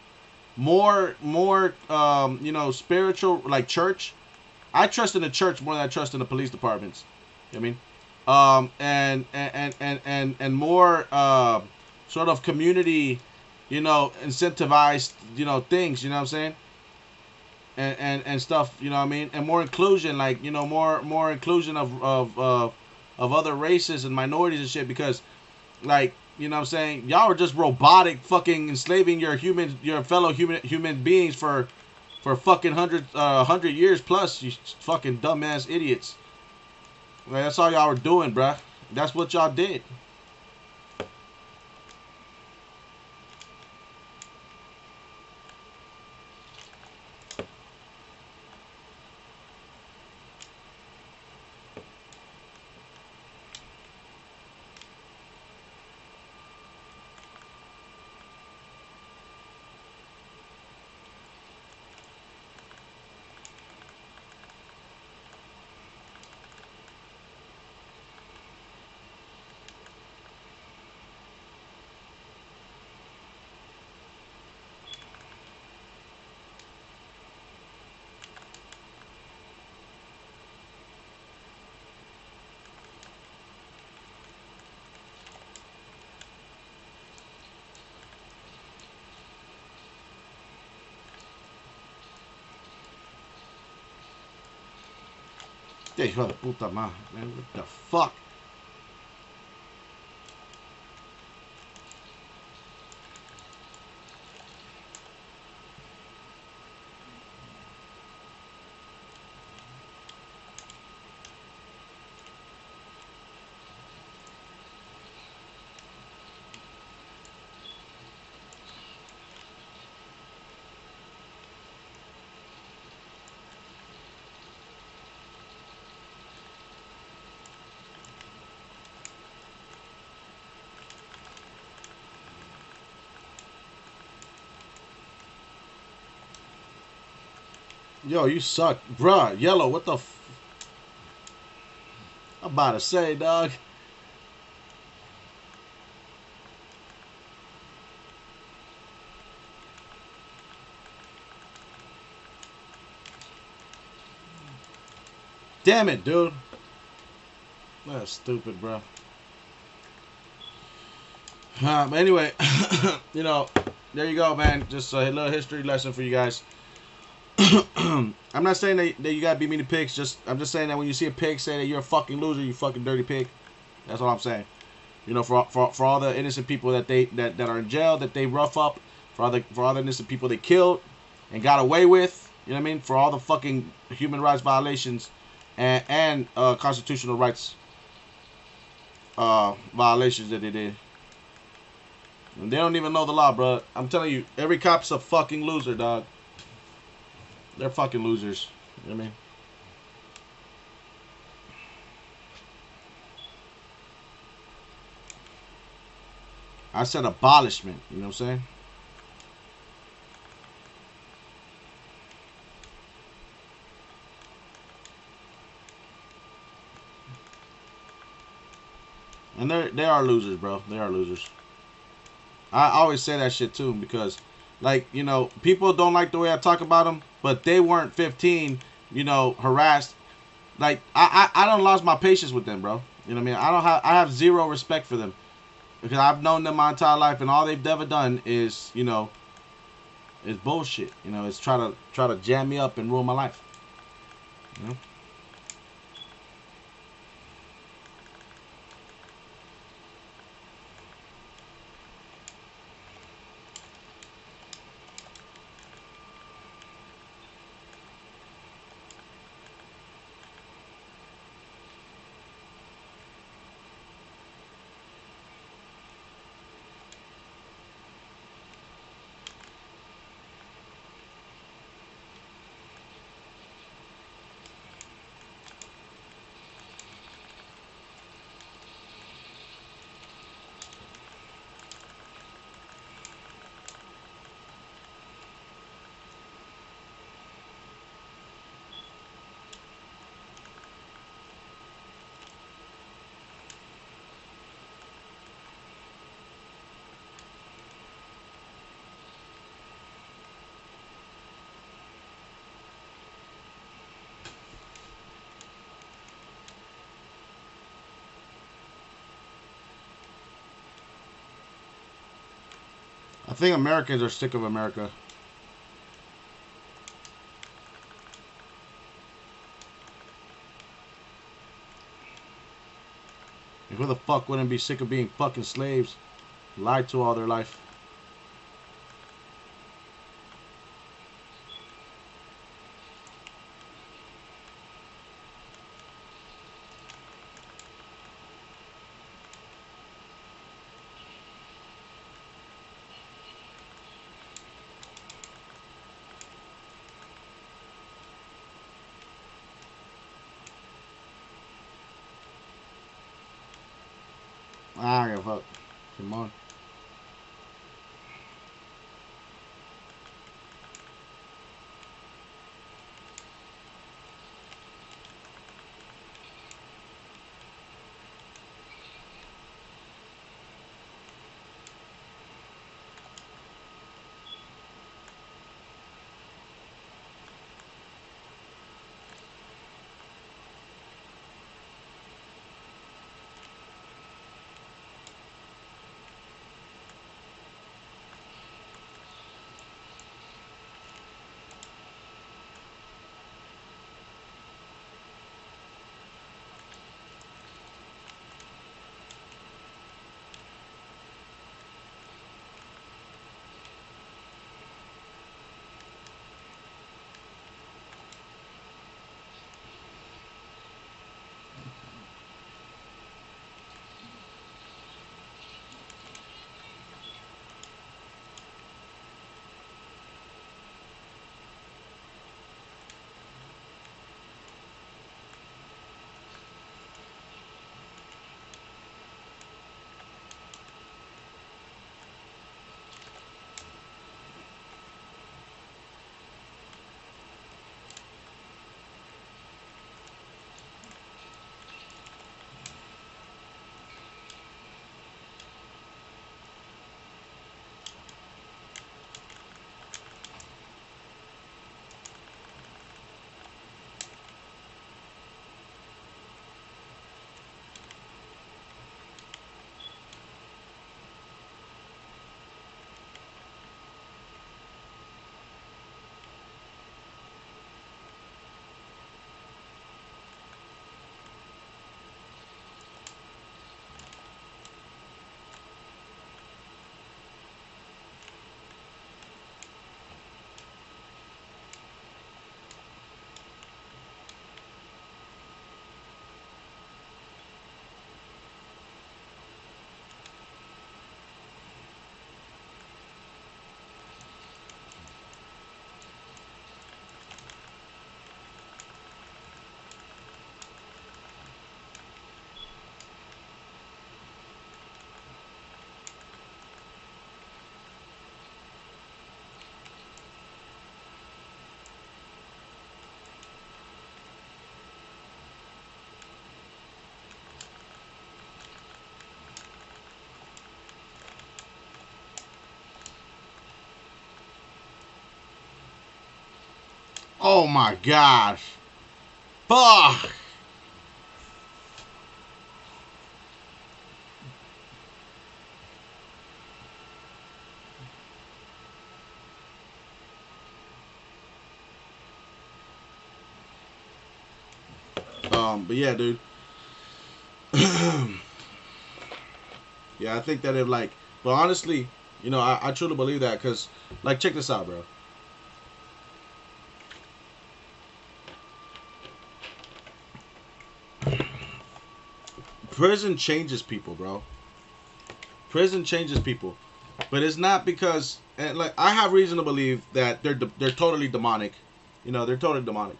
more you know, spiritual, like church. I trust in the church more than I trust in the police departments. You know what I mean? And more sort of community, you know, incentivized, you know, things, you know what I'm saying, and stuff, you know what I mean, and more inclusion, like, you know, more inclusion of other races and minorities and shit, because, like, you know what I'm saying, y'all are just robotic, fucking enslaving your fellow human beings for fucking 100 years plus, you fucking dumbass idiots. Like, that's all y'all were doing, bruh. That's what y'all did. Hijo de puta madre, man. What the fuck? Yo, you suck. Bruh, Yellow, what the I'm about to say, dog. Damn it, dude. That's stupid, bro. But anyway, you know, there you go, man. Just a little history lesson for you guys. I'm not saying that you gotta be mean to pigs. I'm just saying that when you see a pig, say that you're a fucking loser, you fucking dirty pig. That's all I'm saying. You know, for all the innocent people that are in jail, that they rough up, for all the innocent people they killed and got away with, You know what I mean? For all the fucking human rights violations and constitutional rights violations that they did. And they don't even know the law, bro. I'm telling you, every cop's a fucking loser, dog. They're fucking losers. You know what I mean? I said abolishment. You know what I'm saying? And they are losers, bro. They are losers. I always say that shit too because, like, you know, people don't like the way I talk about them, but they weren't 15, you know, harassed. Like, I don't lost my patience with them, bro. You know what I mean? I have zero respect for them because I've known them my entire life, and all they've ever done is, you know, is bullshit. You know, it's try to jam me up and ruin my life. You know? I think Americans are sick of America. Who the fuck wouldn't be sick of being fucking slaves, lied to all their life? I don't give a fuck. Come on. Oh my gosh. Fuck. But yeah, dude. Yeah, I think that if like, but honestly, you know, I truly believe that because, like, check this out, bro. Prison changes people, bro. Prison changes people, but it's not because, and like, I have reason to believe that they're totally demonic. You know, they're totally demonic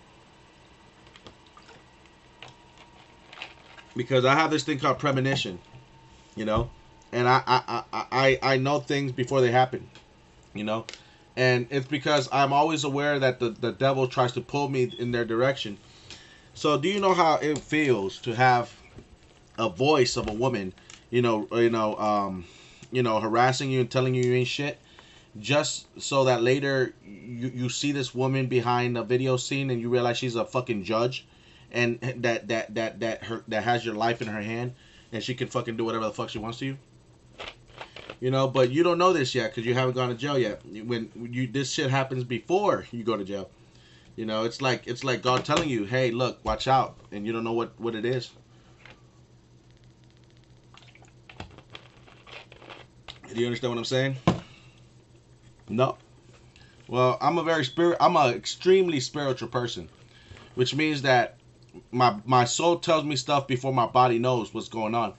because I have this thing called premonition. You know, and I know things before they happen. You know, and it's because I'm always aware that the devil tries to pull me in their direction. So do you know how it feels to have a voice of a woman, harassing you and telling you ain't shit, just so that later you see this woman behind a video scene and you realize she's a fucking judge, and that has your life in her hand, and she can fucking do whatever the fuck she wants to you. You know, but you don't know this yet because you haven't gone to jail yet. When this shit happens before you go to jail. You know, it's like God telling you, hey, look, watch out, and you don't know what it is. Do you understand what I'm saying? No. Well, I'm a extremely spiritual person, which means that my soul tells me stuff before my body knows what's going on.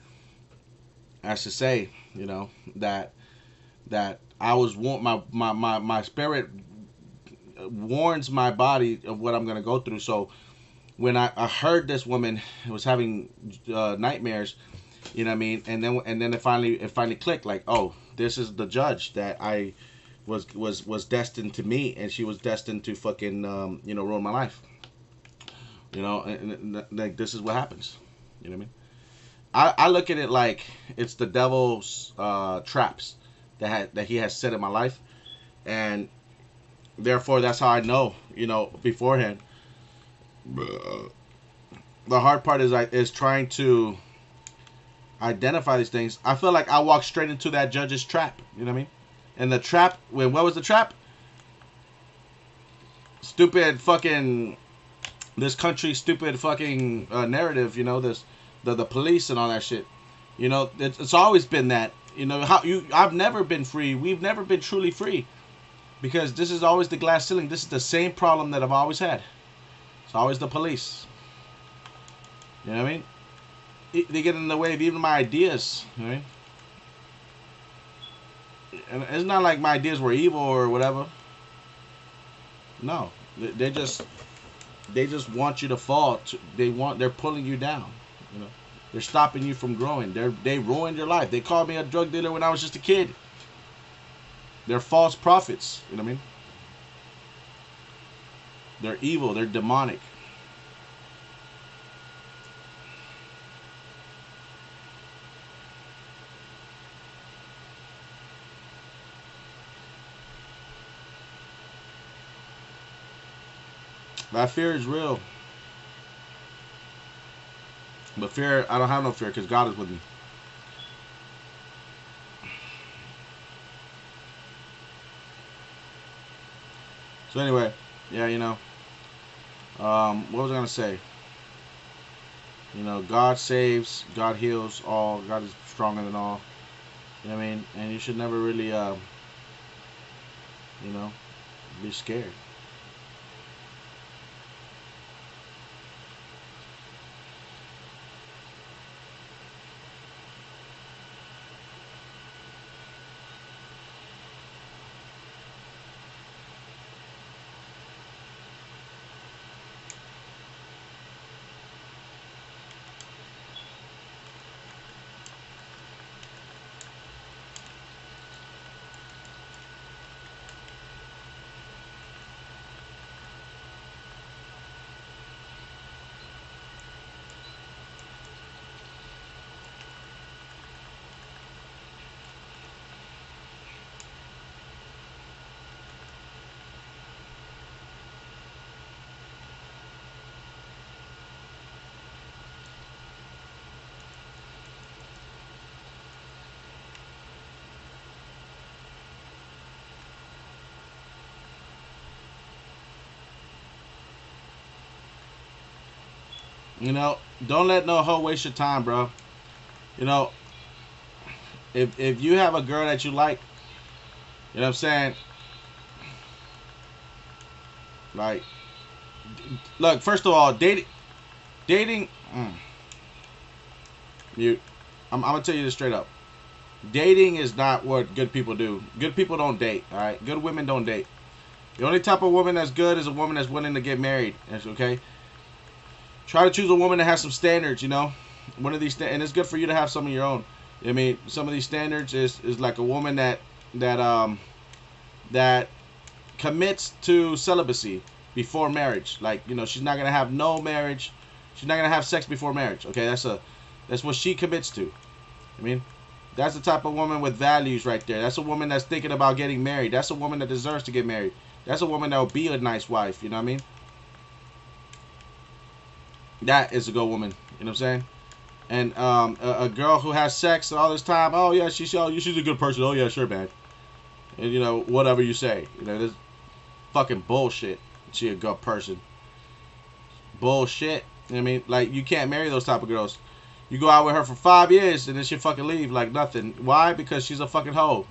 As to say, you know, that I was my spirit warns my body of what I'm gonna go through. So when I heard this woman was having nightmares, you know what I mean, and then it finally clicked, like, oh, this is the judge that I was destined to meet, and she was destined to fucking ruin my life. You know, and like, this is what happens. You know what I mean? I look at it like it's the devil's traps that he has set in my life, and therefore that's how I know, beforehand. The hard part is trying to identify these things. I feel like I walked straight into that judge's trap. You know what I mean? And the trap, what was the trap? Stupid fucking, this country's stupid fucking narrative. You know, the police and all that shit. You know, it's always been that. You know, I've never been free. We've never been truly free, because this is always the glass ceiling. This is the same problem that I've always had. It's always the police. You know what I mean? They get in the way of even my ideas. You know what I mean? And it's not like my ideas were evil or whatever. No, they just want you to fall. They're pulling you down. You know, they're stopping you from growing. They ruined your life. They called me a drug dealer when I was just a kid. They're false prophets. You know what I mean? They're evil. They're demonic. That fear is real. But fear, I don't have no fear because God is with me. So anyway, yeah, what was I gonna say? You know, God saves, God heals all, God is stronger than all. You know what I mean? And you should never really, be scared. You know, don't let no hoe waste your time, bro. You know, if you have a girl that you like, you know what I'm saying? Like, look, first of all, dating, you, I'm gonna tell you this straight up. Dating is not what good people do. Good people don't date. All right, good women don't date. The only type of woman that's good is a woman that's willing to get married. That's okay. Try to choose a woman that has some standards. You know, one of these, and it's good for you to have some of your own. I mean, some of these standards is like a woman that that commits to celibacy before marriage. Like, you know, she's not gonna have no marriage. She's not gonna have sex before marriage. Okay, that's what she commits to. I mean, that's the type of woman with values right there. That's a woman that's thinking about getting married. That's a woman that deserves to get married. That's a woman that will be a nice wife. You know what I mean? That is a good woman. You know what I'm saying? And a girl who has sex all this time. Oh yeah, she's a good person. Oh yeah, sure, man. And you know, whatever you say. You know, this fucking bullshit. She a good person. Bullshit. You know what I mean? Like, you can't marry those type of girls. You go out with her for 5 years and then she fucking leave like nothing. Why? Because she's a fucking hoe.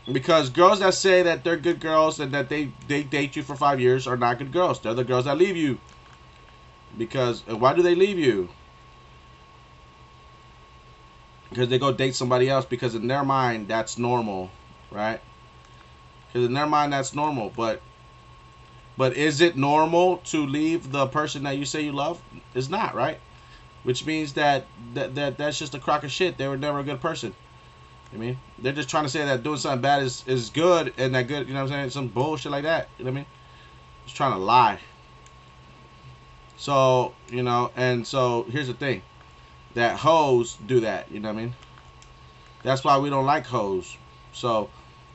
Because girls that say that they're good girls and that they date you for 5 years are not good girls. They're the girls that leave you. Because why do they leave you? Because they go date somebody else, because in their mind that's normal, right? Because in their mind that's normal. But is it normal to leave the person that you say you love? It's not, right? Which means that's just a crock of shit. They were never a good person. I mean, they're just trying to say that doing something bad is good, and that good, you know what I'm saying? Some bullshit like that. You know what I mean? Just trying to lie. So, you know, and so here's the thing. That hoes do that, you know what I mean? That's why we don't like hoes. So,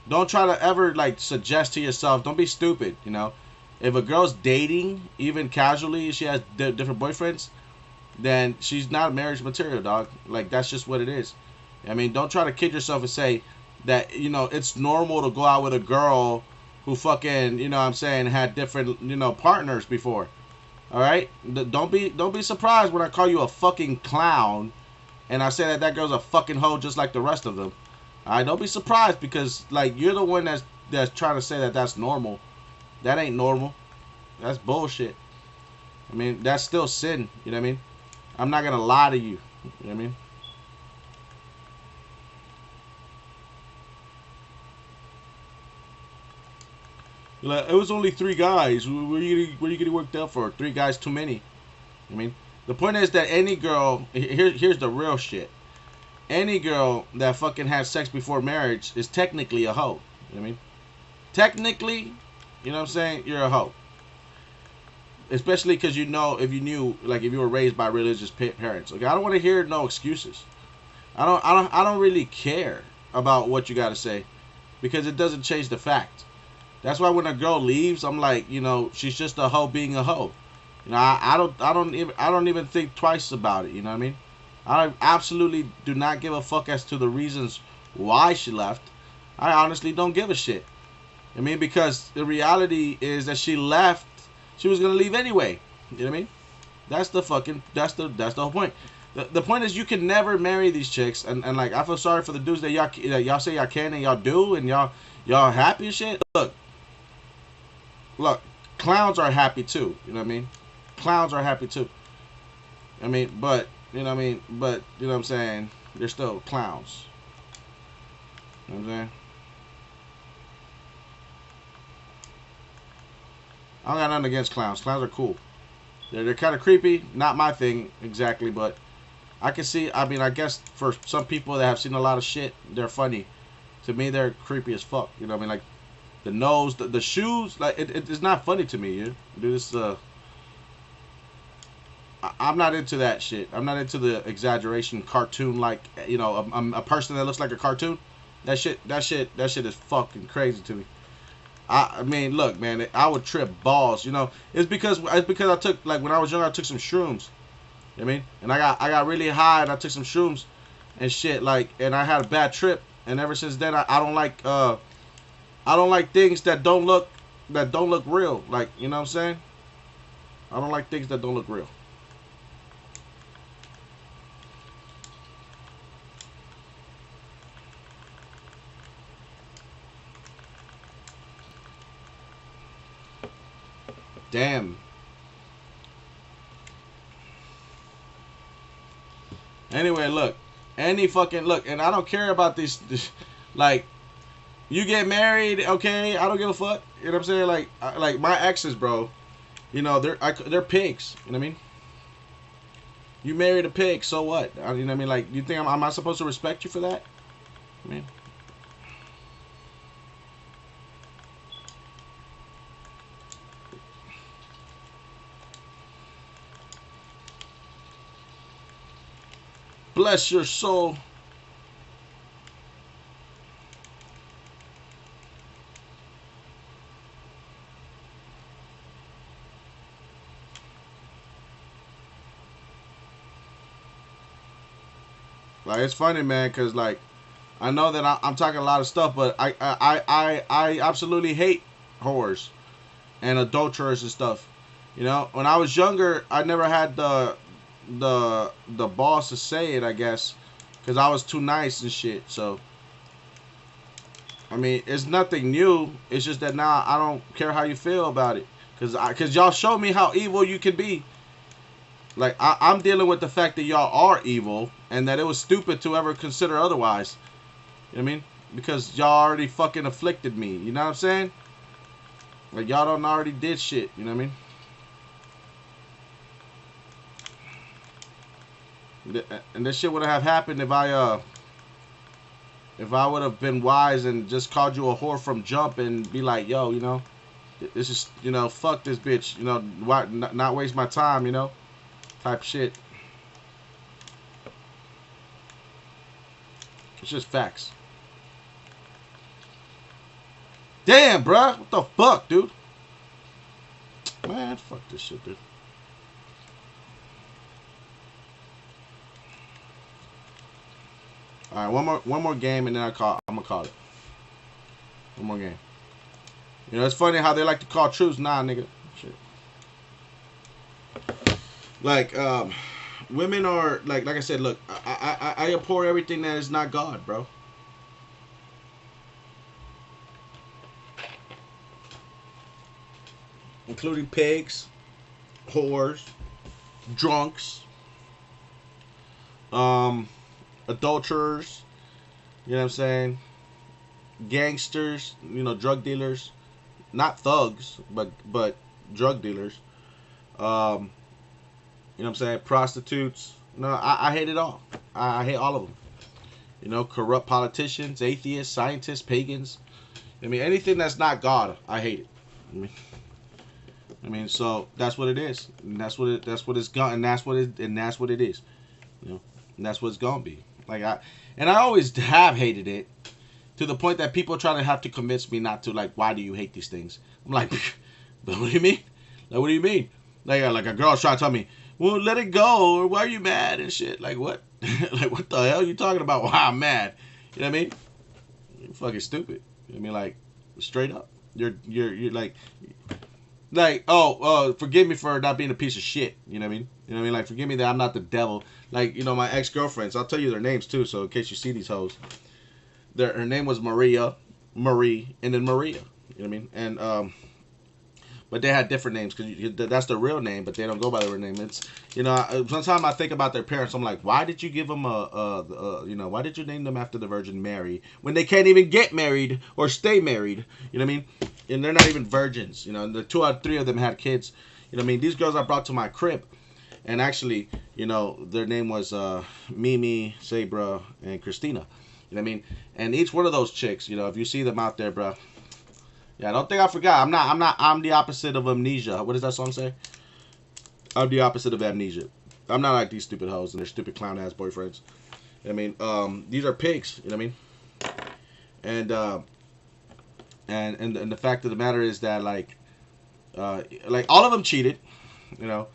don't try to ever, like, suggest to yourself, don't be stupid, you know? If a girl's dating, even casually, she has different boyfriends, then she's not marriage material, dog. Like, that's just what it is. I mean, don't try to kid yourself and say that, you know, it's normal to go out with a girl who fucking, you know what I'm saying, had different, you know, partners before. All right? Don't be surprised when I call you a fucking clown and I say that girl's a fucking hoe just like the rest of them. All right? Don't be surprised, because, like, you're the one that's trying to say that that's normal. That ain't normal. That's bullshit. I mean, that's still sin. You know what I mean? I'm not going to lie to you. You know what I mean? You're like, it was only 3 guys. What are you getting worked up for? 3 guys too many. I mean, the point is that any girl, here's the real shit. Any girl that fucking has sex before marriage is technically a hoe. You know what I mean? Technically, you know what I'm saying? You're a hoe. Especially because, you know, if you were raised by religious parents. Okay, I don't want to hear no excuses. I don't really care about what you got to say, because it doesn't change the fact. That's why when a girl leaves, I'm like, you know, she's just a hoe being a hoe. You know, I don't even think twice about it. You know what I mean? I absolutely do not give a fuck as to the reasons why she left. I honestly don't give a shit. I mean, because the reality is that she left. She was gonna leave anyway. You know what I mean? That's the whole point. The point is, you can never marry these chicks, and like, I feel sorry for the dudes that y'all say y'all can and y'all do, and y'all happy and shit. Look, clowns are happy too. You know what I mean? Clowns are happy too. I mean, but you know what I mean? But you know what I'm saying? They're still clowns. You know what I'm saying? I don't got nothing against clowns. Clowns are cool. They're kind of creepy. Not my thing exactly, but I can see. I mean, I guess for some people that have seen a lot of shit, they're funny. To me, they're creepy as fuck. You know what I mean? Like the nose, the shoes. Like it's not funny to me. You do this. I'm not into that shit. I'm not into the exaggeration, cartoon, like, you know, a person that looks like a cartoon. That shit is fucking crazy to me. I mean, look, man, I would trip balls. You know, it's because I took, like, when I was younger, I took some shrooms. You know what I mean? And I got really high, and I took some shrooms and shit, like, and I had a bad trip. And ever since then, I don't like things that don't look real. Like, you know what I'm saying? I don't like things that don't look real. Damn. Anyway, look. Any fucking look, and I don't care about this like, you get married, okay? I don't give a fuck. You know what I'm saying? Like my exes, bro. You know, they're pigs. You know what I mean? You married a pig, so what? You know what I mean? Like, you think am I supposed to respect you for that? I mean, bless your soul. Like, it's funny, man, because, like, I know that I'm talking a lot of stuff, but I absolutely hate whores and adulterers and stuff. You know, when I was younger, I never had the balls to say it, I guess, because I was too nice and shit. So, I mean, it's nothing new. It's just that now I don't care how you feel about it, because y'all showed me how evil you can be. Like, I'm dealing with the fact that y'all are evil and that it was stupid to ever consider otherwise. You know what I mean? Because y'all already fucking afflicted me. You know what I'm saying? Like, y'all don't already did shit. You know what I mean? And this shit would have happened if I would have been wise and just called you a whore from jump and be like, yo, you know, this is, you know, fuck this bitch. You know, why not waste my time, you know? Type shit. It's just facts. Damn, bruh. What the fuck, dude? Man, fuck this shit, dude. All right, one more game, and then I'm gonna call it. One more game. You know, it's funny how they like to call truths. Nah, nigga. Shit. Like, women are like I said. Look, I abhor everything that is not God, bro. Including pigs, whores, drunks, adulterers. You know what I'm saying? Gangsters. You know, drug dealers. Not thugs, but drug dealers. You know what I'm saying? Prostitutes. No, I hate it all. I hate all of them. You know, corrupt politicians, atheists, scientists, pagans. I mean, anything that's not God, I hate it. I mean, so that's what it is. And that's what it's gone, and that's what it is. You know, and that's what it's gonna be. I always have hated it to the point that people try to have to convince me not to. Like, why do you hate these things? I'm like, but what do you mean? Like, what do you mean? Like a girl's trying to tell me, well, let it go, or why are you mad and shit? Like, what? Like, what the hell are you talking about? Why I'm mad? You know what I mean? You're fucking stupid. You know what I mean? Like, straight up. You're like, oh, forgive me for not being a piece of shit. You know what I mean? You know what I mean? Like, forgive me that I'm not the devil. Like, you know, my ex-girlfriends, I'll tell you their names too, so in case you see these hoes. Her name was Marie, and then Maria. You know what I mean? And but they had different names because that's their real name, but they don't go by their real name. It's, you know, sometimes I think about their parents. I'm like, why did you give them you know, why did you name them after the Virgin Mary when they can't even get married or stay married? You know what I mean? And they're not even virgins. You know, and the 2 out of 3 of them had kids. You know what I mean? These girls I brought to my crib, and actually, you know, their name was Mimi, Sabra, and Christina. You know what I mean? And each one of those chicks, you know, if you see them out there, bro. Yeah, I don't think I forgot. I'm the opposite of amnesia. What does that song say? I'm the opposite of amnesia. I'm not like these stupid hoes and their stupid clown ass boyfriends. You know what I mean? These are pigs. You know what I mean? And the fact of the matter is that like all of them cheated. You know,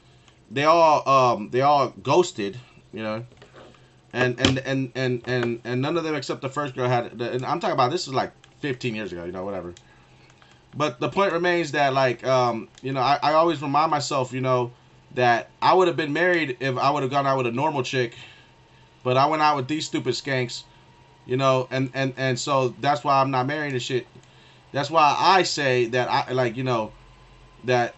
they all ghosted. You know, and none of them except the first girl had. And I'm talking about, this is like 15 years ago. You know, whatever. But the point remains that, like, I always remind myself, that I would have been married if I would have gone out with a normal chick, but I went out with these stupid skanks, and so that's why I'm not married and shit. That's why I say that I like, that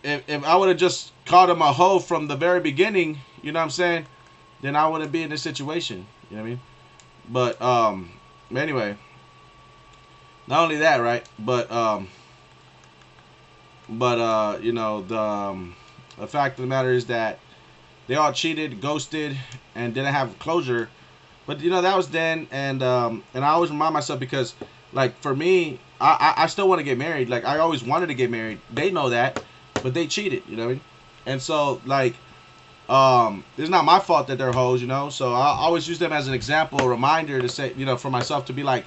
if I would have just called him a hoe from the very beginning, you know what I'm saying, then I wouldn't be in this situation. You know what I mean? But anyway, not only that, right? But the fact of the matter is that they all cheated, ghosted, and didn't have closure. But that was then, and I always remind myself because, like, for me, I still want to get married. Like, I always wanted to get married. They know that, but they cheated. You know what I mean? And so, like, it's not my fault that they're hoes. So I always use them as an example, a reminder to say, for myself to be like,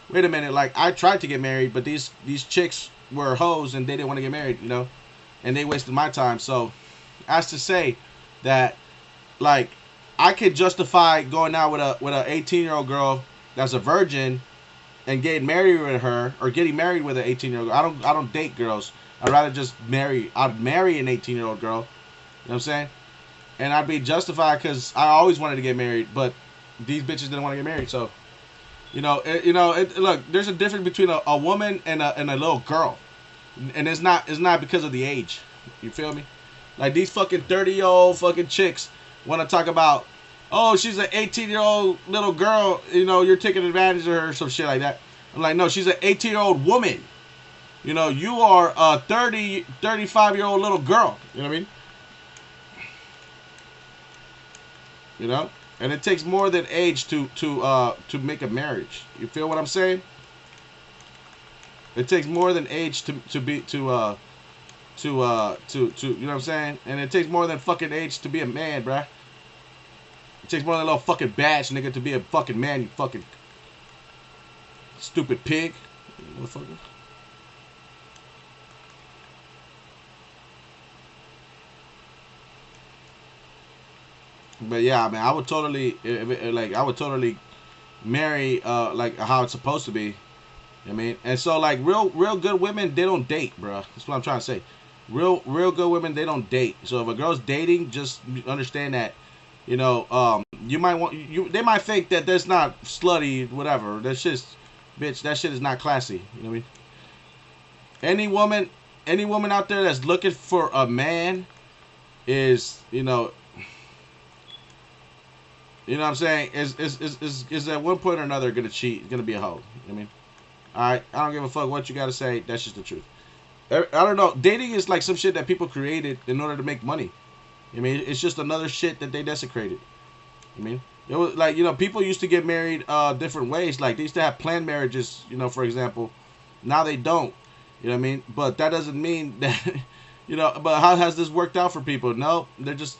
wait a minute, like, I tried to get married, but these chicks were hoes and they didn't want to get married. And they wasted my time. So, as to say that, like, I could justify going out with a 18-year-old girl that's a virgin and getting married with her, or getting married with an 18-year-old girl. I don't date girls. I'd rather just marry. I'd marry an 18-year-old girl. You know what I'm saying? And I'd be justified because I always wanted to get married, but these bitches didn't want to get married. So, look, there's a difference between a woman and a little girl, and it's not because of the age. You feel me? Like, these fucking 30-year-old fucking chicks want to talk about, oh, she's an 18-year-old little girl, you're taking advantage of her or some shit like that. I'm like, no, she's an 18-year-old woman. You are a 35-year-old little girl. You know what I mean? And it takes more than age to make a marriage. You feel what I'm saying? It takes more than age to you know what I'm saying? And it takes more than fucking age to be a man, bruh. It takes more than a little fucking badge, nigga, to be a fucking man, you fucking stupid pig. Motherfucker. But yeah, I mean, I would totally, marry, like, how it's supposed to be. I mean, and so, like, real good women, they don't date, bro. That's what I'm trying to say. Real good women, they don't date. So if a girl's dating, just understand that, you might they might think that that's not slutty, whatever. That's just, bitch, that shit is not classy. You know what I mean? Any woman out there that's looking for a man is, what I'm saying, is at one point or another gonna cheat, gonna be a hoe. You know what I mean? Alright, I don't give a fuck what you gotta say, that's just the truth. I don't know, dating is like some shit that people created in order to make money. I mean, it's just another shit that they desecrated. I mean, it was like, people used to get married different ways. Like, they used to have planned marriages, for example. Now they don't. You know what I mean? But that doesn't mean that, but how has this worked out for people? No, they're just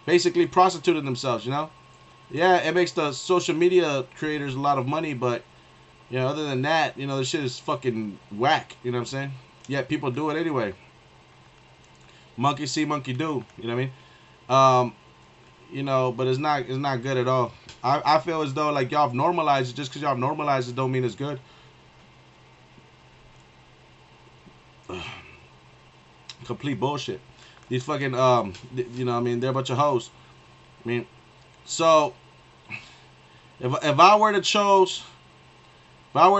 basically prostituting themselves, Yeah, it makes the social media creators a lot of money, but, other than that, this shit is fucking whack, you know what I'm saying? Yet people do it anyway. Monkey see, monkey do, you know what I mean? But it's not good at all. I feel as though, like, y'all have normalized it. Just because y'all have normalized it don't mean it's good. Complete bullshit. These fucking, they're a bunch of hoes. I mean, so, if I were to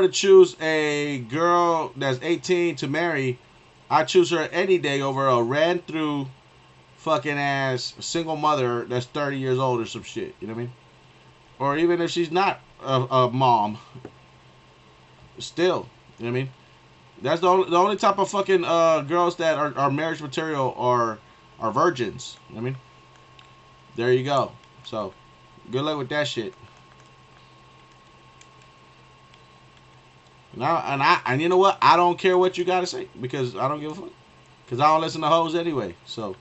choose a girl that's 18 to marry, I'd choose her any day over a ran through fucking ass single mother that's 30 years old or some shit. You know what I mean? Or even if she's not a mom, still, you know what I mean? That's the only type of fucking girls that are marriage material are virgins. You know what I mean? There you go. So, good luck with that shit. And you know what? I don't care what you gotta say because I don't give a fuck. Because I don't listen to hoes anyway. So,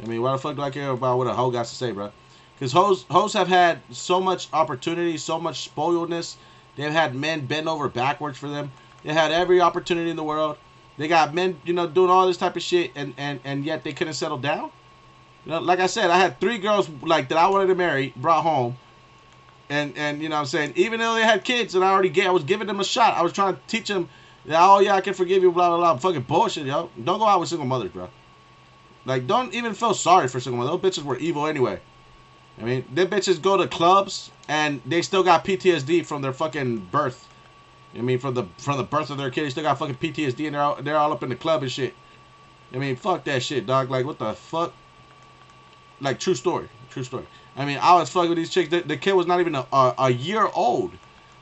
I mean, why the fuck do I care about what a hoe got to say, bro? Because hoes have had so much opportunity, so much spoiledness. They've had men bend over backwards for them. They had every opportunity in the world. They got men, doing all this type of shit, and yet they couldn't settle down. Like I said, I had 3 girls like that I wanted to marry, brought home, and you know what I'm saying, even though they had kids, and I was giving them a shot. I was trying to teach them, Yeah, oh yeah, I can forgive you, blah blah blah. Fucking bullshit, yo. Don't go out with single mothers, bro. Like, don't even feel sorry for single mothers. Those bitches were evil anyway. I mean, them bitches go to clubs and they still got PTSD from their fucking birth. I mean, from the birth of their kid, they still got fucking PTSD and they're all up in the club and shit. I mean, fuck that shit, dog. Like, what the fuck? Like, true story. True story. I mean, I was fucking with these chicks. The kid was not even a year old.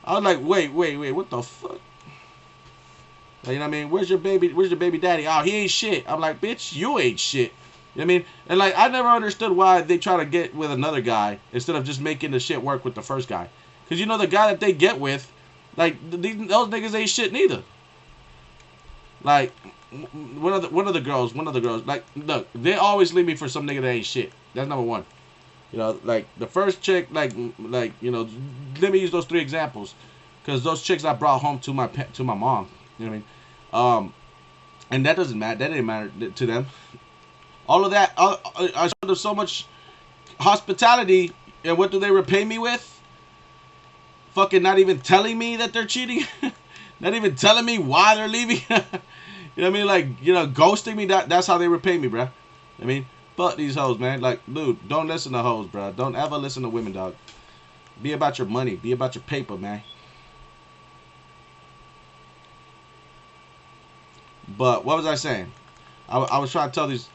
I was like, wait, what the fuck? Like, you know what I mean? Where's your baby daddy? Oh, he ain't shit. I'm like, bitch, you ain't shit. You know what I mean? And like, I never understood why they try to get with another guy instead of just making the shit work with the first guy. Because you know the guy that they get with, like, those niggas ain't shit neither. Like, one of the girls, like, look, they always leave me for some nigga that ain't shit. That's number one. You know, like, the first chick, like, you know, let me use those 3 examples. Because those chicks I brought home to my mom. You know what I mean? And that doesn't matter. That didn't matter to them. All of that, I showed them so much hospitality, and what do they repay me with? Fucking not even telling me that they're cheating. Not even telling me why they're leaving. You know what I mean? Like, you know, ghosting me. That's how they repay me, bruh. I mean, fuck these hoes, man. Like, dude, don't listen to hoes, bruh. Don't ever listen to women, dog. Be about your money. Be about your paper, man. But what was I saying? I was trying to tell these.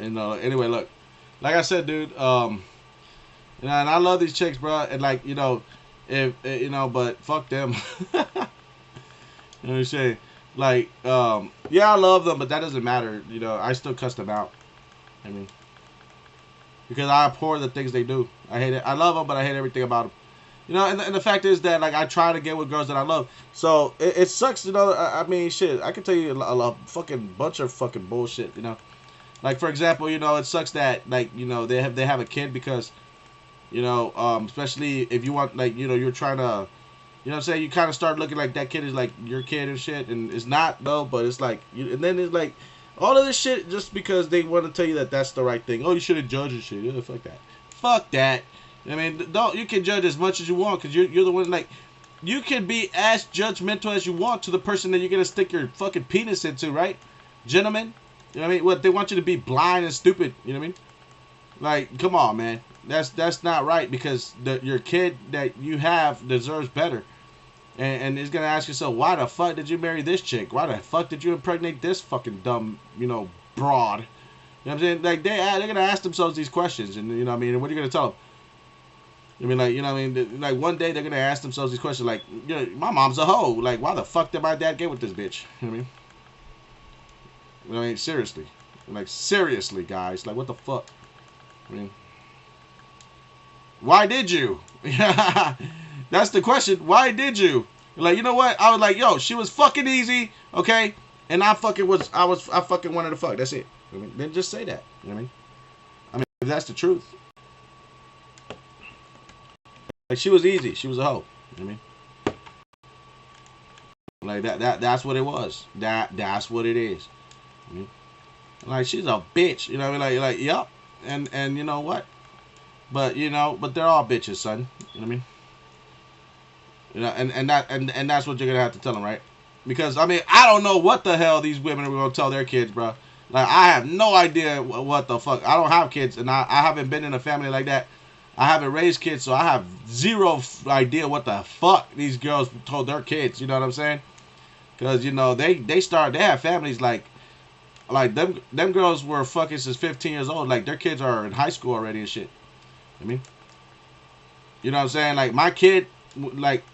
You know, anyway, look, like I said, dude. You know, and I love these chicks, bro. And like, you know, if you know, but fuck them. You know what I'm saying? Like, yeah, I love them, but that doesn't matter. You know, I still cuss them out. I mean, because I abhor the things they do. I hate it. I love them, but I hate everything about them. You know, and the fact is that, like, I try to get with girls that I love. So it sucks, you know. I mean, shit. I can tell you a fucking bunch of fucking bullshit. You know, like, for example, you know, it sucks that, like, you know, they have a kid because, you know, especially if you want, like, you know, you're trying to, you know what I'm saying, you kind of start looking like that kid is like your kid and shit, and it's not though, but it's like, and then it's like all of this shit just because they want to tell you that that's the right thing. Oh, you shouldn't judge and shit. Yeah, fuck that. Fuck that. I mean, don't, you can judge as much as you want because you're the one, like, you can be as judgmental as you want to the person that you're gonna stick your fucking penis into, right, gentlemen? You know what I mean? What, they want you to be blind and stupid. You know what I mean? Like, come on, man. That's not right because your kid that you have deserves better. And it's going to ask yourself, why the fuck did you marry this chick? Why the fuck did you impregnate this fucking dumb, you know, broad? You know what I'm saying? Like, they're going to ask themselves these questions. And, you know what I mean? And what are you going to tell them? I mean, like, you know what I mean? Like, one day they're going to ask themselves these questions. Like, you know, my mom's a hoe. Like, why the fuck did my dad get with this bitch? You know what I mean? You know what I mean? Seriously. Like, seriously, guys. Like, what the fuck? I mean, why did you? That's the question. Why did you? Like, you know what? I was like, yo, she was fucking easy, okay? And I fucking wanted to fuck. That's it. I mean, then just say that. You know what I mean? I mean, if that's the truth. Like, she was easy. She was a hoe. You know what I mean? Like, that's what it was. That's what it is. I mean, like, she's a bitch. You know what I mean? Like, yup. And you know what? But, you know, but they're all bitches, son. You know what I mean? You know, and that's what you're gonna have to tell them, right? Because I mean, I don't know what the hell these women are gonna tell their kids, bro. Like, I have no idea what the fuck. I don't have kids, and I haven't been in a family like that. I haven't raised kids, so I have zero idea what the fuck these girls told their kids. You know what I'm saying? Because, you know, they have families like them girls were fucking since 15 years old. Like, their kids are in high school already and shit. I mean, you know what I'm saying? Like, my kid, like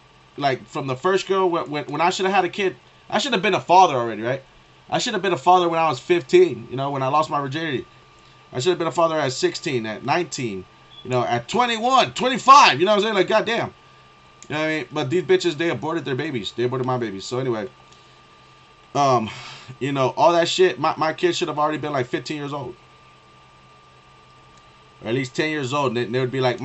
from the first girl, when I should have had a kid, I should have been a father already, right? I should have been a father when I was 15, you know, when I lost my virginity. I should have been a father at 16, at 19, you know, at 21, 25. You know what I'm saying? Like, goddamn. You know what I mean? But these bitches, they aborted their babies. They aborted my babies. So anyway, you know, all that shit. My kids should have already been like 15 years old, or at least 10 years old. And they would be like,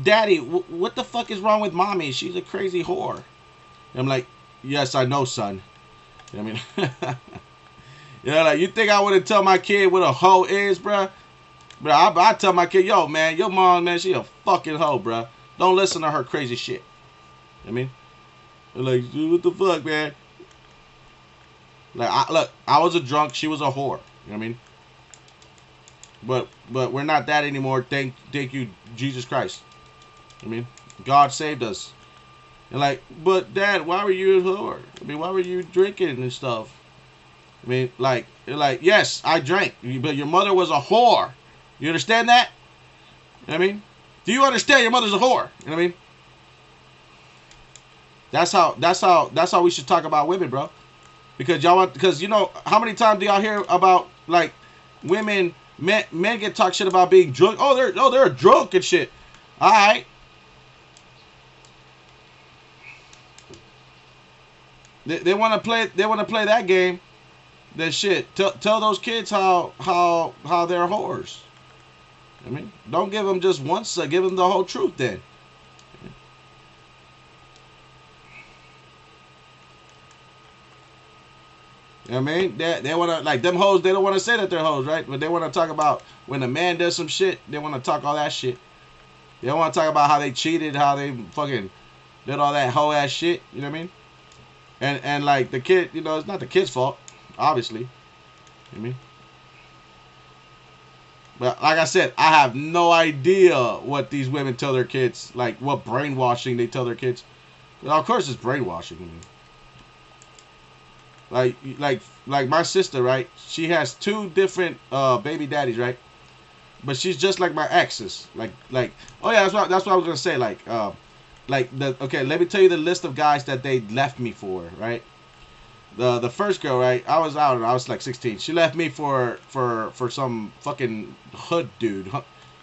Daddy, what the fuck is wrong with mommy? She's a crazy whore. And I'm like, yes, I know, son. You know what I mean? You know, like, you think I wouldn't tell my kid what a hoe is, bruh? Bruh, I tell my kid, yo, man, your mom, man, she a fucking hoe, bruh. Don't listen to her crazy shit. You know what I mean? They're like, what the fuck, man? Like, look, I was a drunk, she was a whore. You know what I mean? But we're not that anymore. Thank you, Jesus Christ. You know what I mean? God saved us. And like, but Dad, why were you a whore? I mean, why were you drinking and stuff? I mean, like, yes, I drank, but your mother was a whore. You understand that? You know what I mean? Do you understand your mother's a whore? You know what I mean? That's how we should talk about women, bro. Because you know, how many times do y'all hear about, like, men get talk shit about being drunk? They're drunk and shit. All right. They want to play that game. That shit. Tell those kids how they're whores. I mean, don't give them just once. Give them the whole truth then. You know what I mean? They want to, like, them hoes, they don't want to say that they're hoes, right? But they want to talk about when a man does some shit, they want to talk all that shit. They don't want to talk about how they cheated, how they fucking did all that hoe ass shit. You know what I mean? And like, the kid, you know, it's not the kid's fault, obviously. You know what I mean? But like I said, I have no idea what these women tell their kids, like what brainwashing they tell their kids. Well, of course it's brainwashing. I mean. Like my sister, right? She has 2 different baby daddies, right? But she's just like my exes. Like oh yeah, that's what I was gonna say. Okay, let me tell you the list of guys that they left me for, right? The first girl, right? I was like 16. She left me for some fucking hood dude.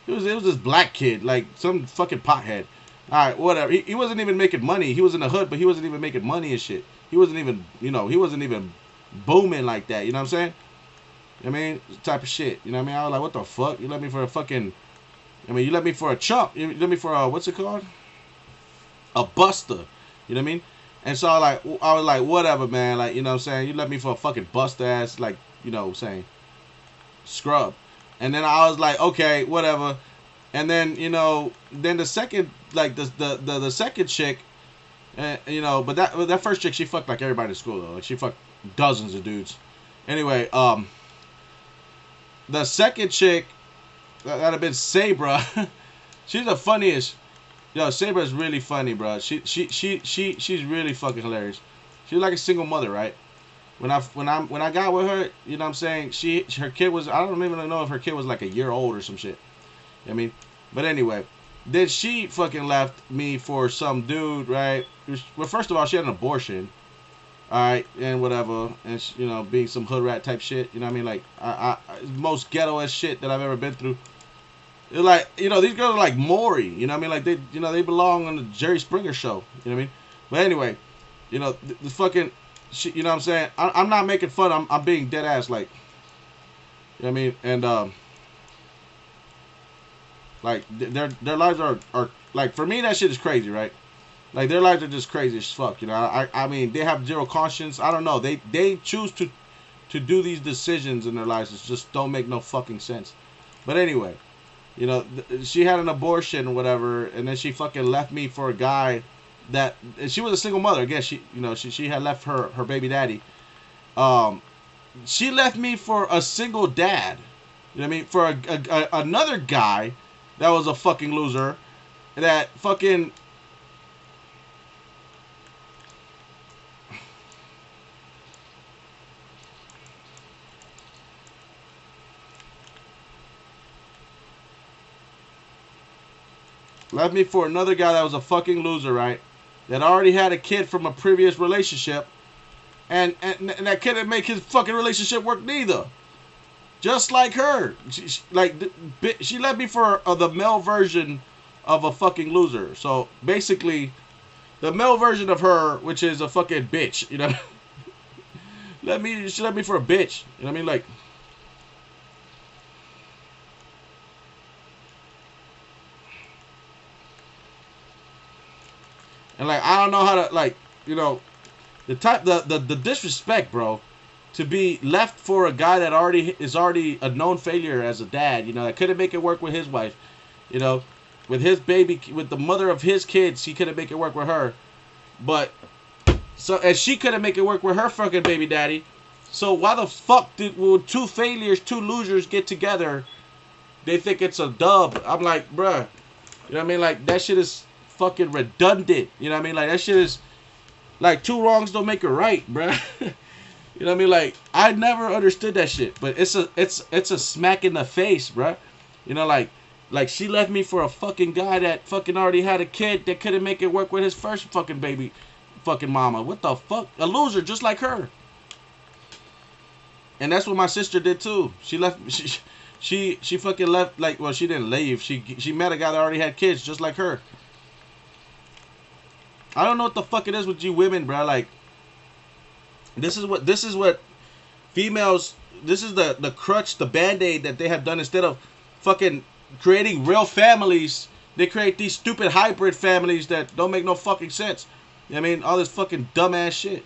It was this black kid, like some fucking pothead. All right, whatever. He wasn't even making money. He was in the hood, but he wasn't even making money and shit. He wasn't even, you know, he wasn't even booming like that. You know what I'm saying? I mean, type of shit. You know what I mean? I was like, what the fuck? You let me for a fucking, I mean, you let me for a chump. You let me for a, what's it called? A buster. You know what I mean? And so I was like, whatever, man. Like, you know what I'm saying? You let me for a fucking buster ass, like, you know what I'm saying, scrub. And then I was like, okay, whatever. And then, you know, then the second, like, the second chick, you know, but that first chick, she fucked like everybody in school, though. Like, she fucked dozens of dudes. Anyway, the second chick, that'd have been Sabra. She's the funniest. Yo, Sabra's really funny, bro. She's really fucking hilarious. She's like a single mother, right? When I got with her, you know what I'm saying, her kid was, I don't even know if her kid was like a year old or some shit. You know what I mean? But anyway, then she fucking left me for some dude, right? Well, first of all, she had an abortion. Alright, and whatever, and you know, being some hood rat type shit, you know what I mean? Like, I most ghetto ass shit that I've ever been through. It's like, you know, these girls are like Maury, you know what I mean? Like, they, you know, they belong on the Jerry Springer show, you know what I mean? But anyway, you know, the fucking shit, you know what I'm saying? I'm not making fun, I'm being dead ass, like, you know what I mean? And, like, their lives are, like, for me, that shit is crazy, right? Like, their lives are just crazy as fuck, you know? I mean, they have zero conscience, I don't know, they choose to do these decisions in their lives that just don't make no fucking sense. But anyway, you know, she had an abortion or whatever, and then she fucking left me for a guy that, and she was a single mother. Again, she had left her baby daddy. She left me for a single dad. You know what I mean? For another guy that was a fucking loser, that fucking, left me for another guy that was a fucking loser, right? That already had a kid from a previous relationship. And that kid didn't make his fucking relationship work neither. just like her. She left me for the male version of a fucking loser. So basically, the male version of her, which is a fucking bitch. You know, she left me for a bitch. You know what I mean? Like, and like I don't know how to like, you know, the disrespect, bro, to be left for a guy that is already a known failure as a dad. You know, that couldn't make it work with his wife. You know, with his baby, with the mother of his kids, he couldn't make it work with her. But and she couldn't make it work with her fucking baby daddy. So why the fuck will two failures, two losers get together? They think it's a dub. I'm like, bruh, you know what I mean? Like, that shit is fucking redundant. You know what I mean? Like, that shit is like, two wrongs don't make it right, bruh. You know what I mean? Like, I never understood that shit. But it's a smack in the face, bruh. You know, like she left me for a fucking guy that fucking already had a kid that couldn't make it work with his first fucking baby fucking mama. What the fuck? A loser just like her. And that's what my sister did too. She left. She fucking left. Like, well, she didn't leave. She met a guy that already had kids, just like her. I don't know what the fuck it is with you women, bro. Like, this is what females. This is the crutch, the band-aid that they have done. Instead of fucking creating real families, they create these stupid hybrid families that don't make no fucking sense. You know what I mean? All this fucking dumbass shit.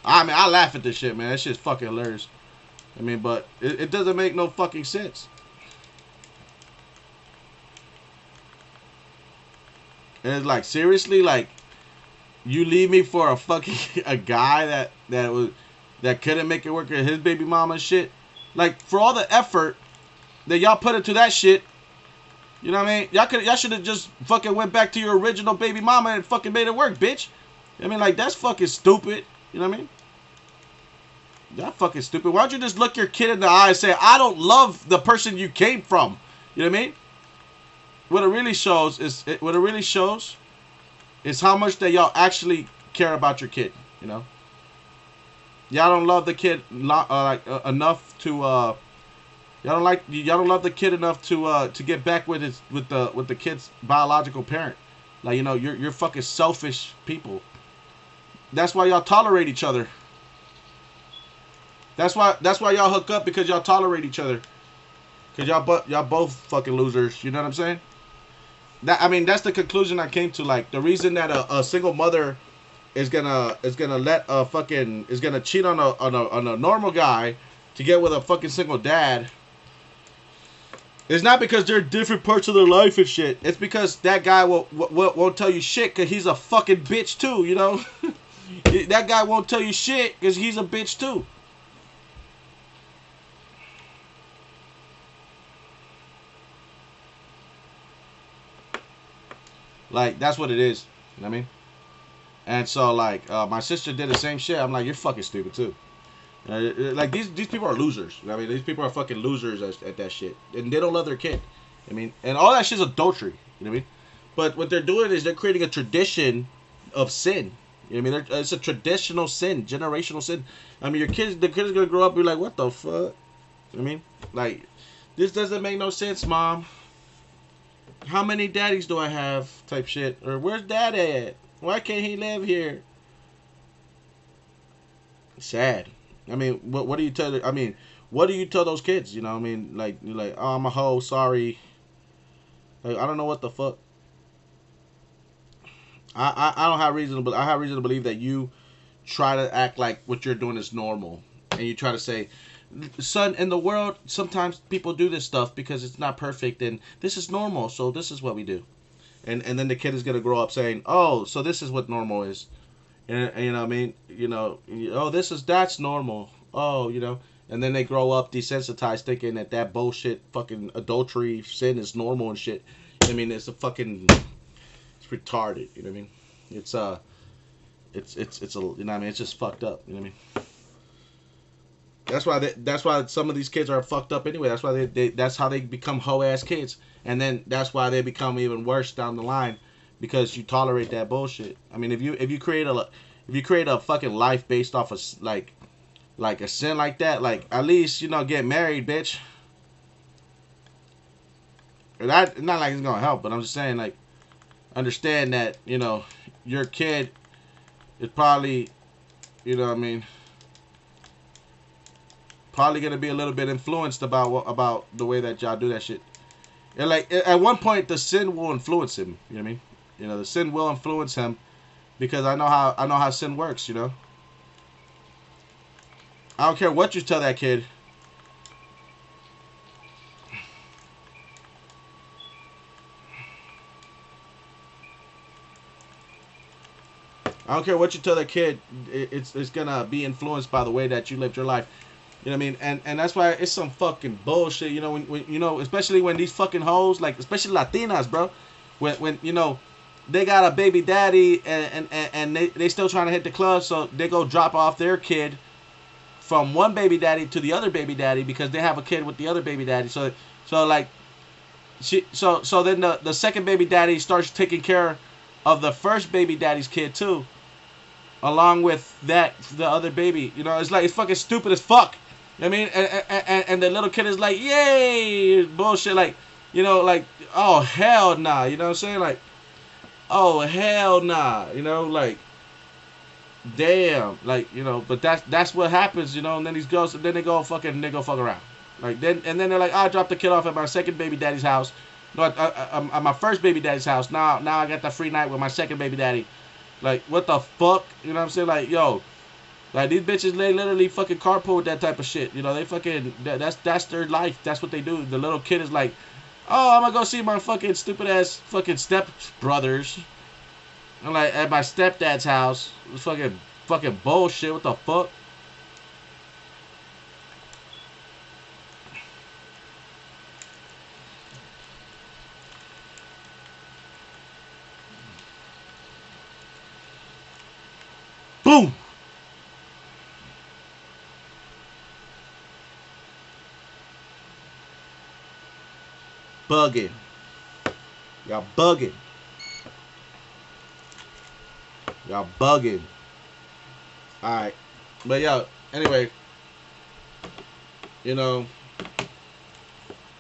I mean, I laugh at this shit, man. That shit's fucking hilarious. I mean, but it doesn't make no fucking sense. And it's like, seriously, like, you leave me for a fucking a guy that couldn't make it work with his baby mama and shit. Like, for all the effort that y'all put into that shit, you know what I mean? Y'all should have just fucking went back to your original baby mama and fucking made it work, bitch. I mean, like, that's fucking stupid. You know what I mean? Y'all fucking stupid. Why don't you just look your kid in the eye and say, I don't love the person you came from? You know what I mean? What it really shows is how much that y'all actually care about your kid. You know, y'all don't love the kid enough to y'all don't love the kid enough to get back with the kid's biological parent. Like, you know, you're fucking selfish people. That's why y'all tolerate each other. That's why y'all hook up, because y'all tolerate each other. Cause y'all both fucking losers. You know what I'm saying? That's the conclusion I came to. Like, the reason that a single mother is gonna cheat on a normal guy to get with a fucking single dad is not because they're different parts of their life and shit. It's because that guy won't tell you shit, because he's a fucking bitch too. You know, that guy won't tell you shit because he's a bitch too. Like, that's what it is. You know what I mean? And so, like, my sister did the same shit. I'm like, you're fucking stupid, too. Like, these people are losers. You know what I mean? These people are fucking losers at that shit. And they don't love their kid. I mean, and all that shit's adultery. You know what I mean? But what they're doing is they're creating a tradition of sin. You know what I mean? It's a traditional sin, generational sin. I mean, the kid is going to grow up and be like, what the fuck? You know what I mean? Like, this doesn't make no sense, Mom. How many daddies do I have? Type shit. Or where's dad at? Why can't he live here? Sad. I mean, what do you tell? What do you tell those kids? You know, I mean, like, you're like, oh, I'm a hoe. Sorry. Like, I don't know what the fuck. I don't have reason, but I have reason to believe that you try to act like what you're doing is normal, and you try to say, son, in the world, sometimes people do this stuff because it's not perfect, and this is normal, so this is what we do. And then the kid is going to grow up saying, oh, so this is what normal is. And you know what I mean? You know, oh, that's normal. Oh, you know. And then they grow up desensitized, thinking that bullshit fucking adultery sin is normal and shit. I mean, it's retarded. You know what I mean? It's a, you know what I mean? It's just fucked up. You know what I mean? That's why some of these kids are fucked up anyway. That's why that's how they become hoe ass kids, and then that's why they become even worse down the line, because you tolerate that bullshit. I mean, if you create a fucking life based off of like a sin like that, like at least get married, bitch. And that not like it's gonna help, but I'm just saying, like, understand that your kid is probably, what I mean, probably gonna be a little bit influenced about the way that y'all do that shit. And like at one point, the sin will influence him. You know what I mean? The sin will influence him, because I know how sin works. I don't care what you tell that kid. I don't care what you tell that kid. It's gonna be influenced by the way that you lived your life. You know what I mean? And that's why it's some fucking bullshit. When especially when these fucking hoes, like especially Latinas, bro, when they got a baby daddy and they still trying to hit the club, so they go drop off their kid from one baby daddy to the other baby daddy because they have a kid with the other baby daddy. So like then the second baby daddy starts taking care of the first baby daddy's kid too, along with the other baby. It's like it's fucking stupid as fuck. I mean, and the little kid is like, yay, bullshit, like, like, oh hell nah, you know what I'm saying, like, oh hell nah, like, damn, like, but that's what happens, and then these girls, then they go fuck around, like, then they're like, I dropped the kid off at my second baby daddy's house, no, at my first baby daddy's house, now I got the free night with my second baby daddy, like, what the fuck, you know what I'm saying, like, yo. Like, these bitches, they literally fucking carpool with that type of shit. They fucking, that's their life. That's what they do. The little kid is like, oh, I'm gonna go see my fucking stupid ass fucking step brothers. I'm like, at my stepdad's house. It's fucking bullshit. What the fuck? Boom! Bugging. Y'all bugging. Y'all bugging. Alright. But yo, anyway.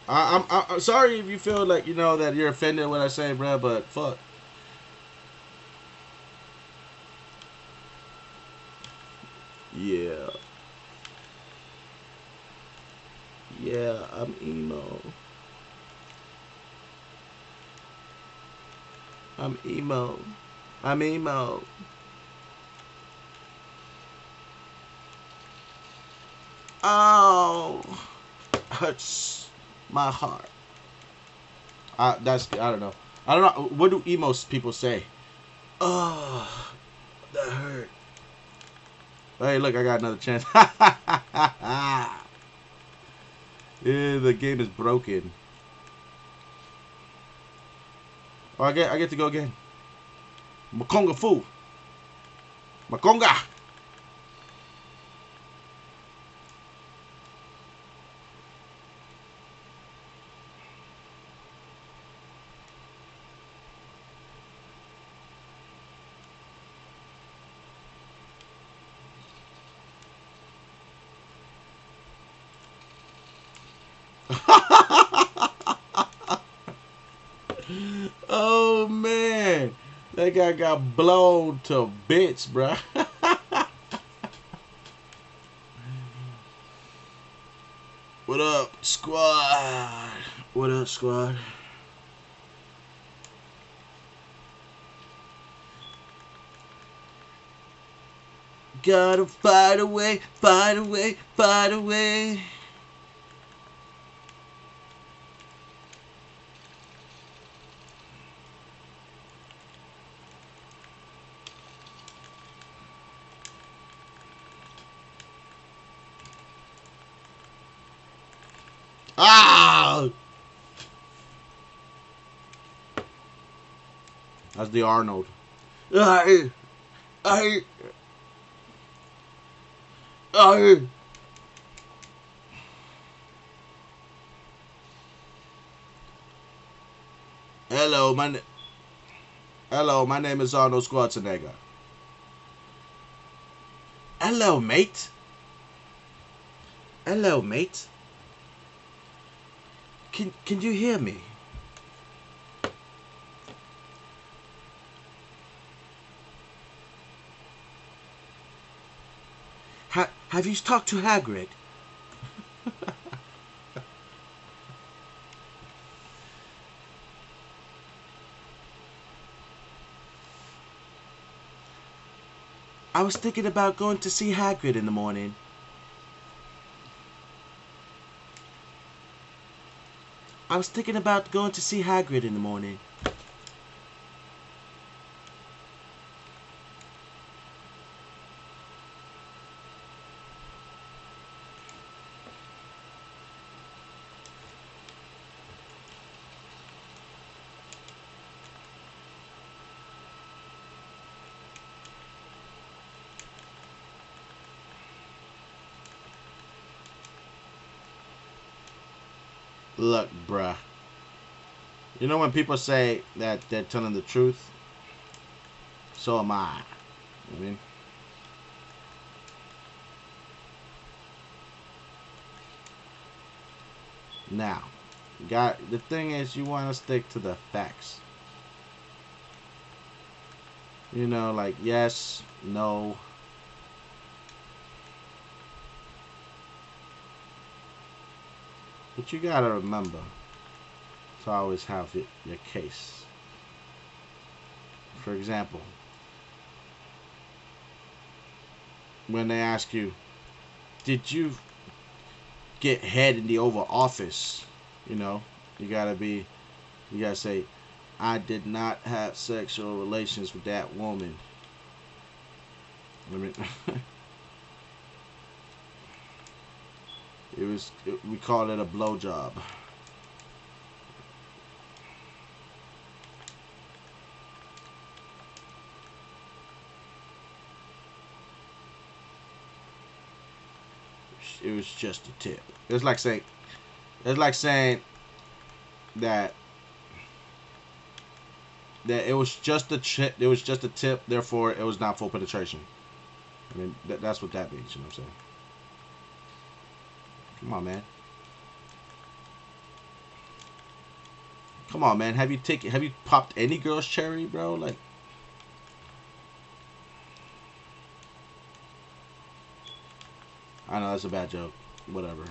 I'm sorry if you feel like, that you're offended when I say, bruh, but fuck. Yeah. Yeah, I'm emo. I'm emo. I'm emo. Oh, hurts my heart. I don't know. I don't know. What do emo people say? Oh, that hurt. Hey, look, I got another chance. Yeah, the game is broken. Oh, I get to go again. Makonga fu. Makonga. Oh man, that guy got blown to bits, bruh. What up, squad? What up, squad? Gotta fight away, fight away, fight away. Ah! That's the Arnold. I. Hello, hello, my name is Arnold Schwarzenegger. Hello, mate. Hello, mate. Can you hear me? Have you talked to Hagrid? I was thinking about going to see Hagrid in the morning. I was thinking about going to see Hagrid in the morning. Look, bruh. You know when people say that they're telling the truth? So am I. You know what I mean? Now, the thing is, you want to stick to the facts. You know, like yes, no. But you gotta remember to always have your case. For example, when they ask you, did you get head in the Oval Office? You know, you gotta say, I did not have sexual relations with that woman. I mean, we call it a blowjob. It was just a tip. It's like saying that it was just a chip. It was just a tip. Therefore, it was not full penetration. I mean, that's what that means. You know what I'm saying? Come on, man. Come on, man. Have you popped any girl's cherry, bro? Like, I know that's a bad joke. Whatever.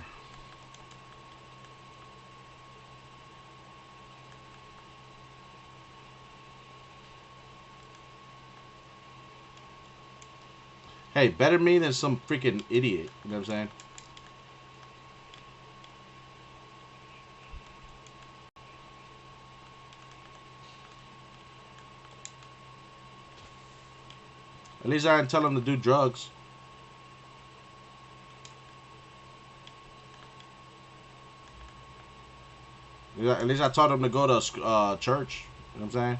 Hey, better me than some freaking idiot. You know what I'm saying? At least I didn't tell him to do drugs. At least I taught him to go to church. You know what I'm saying?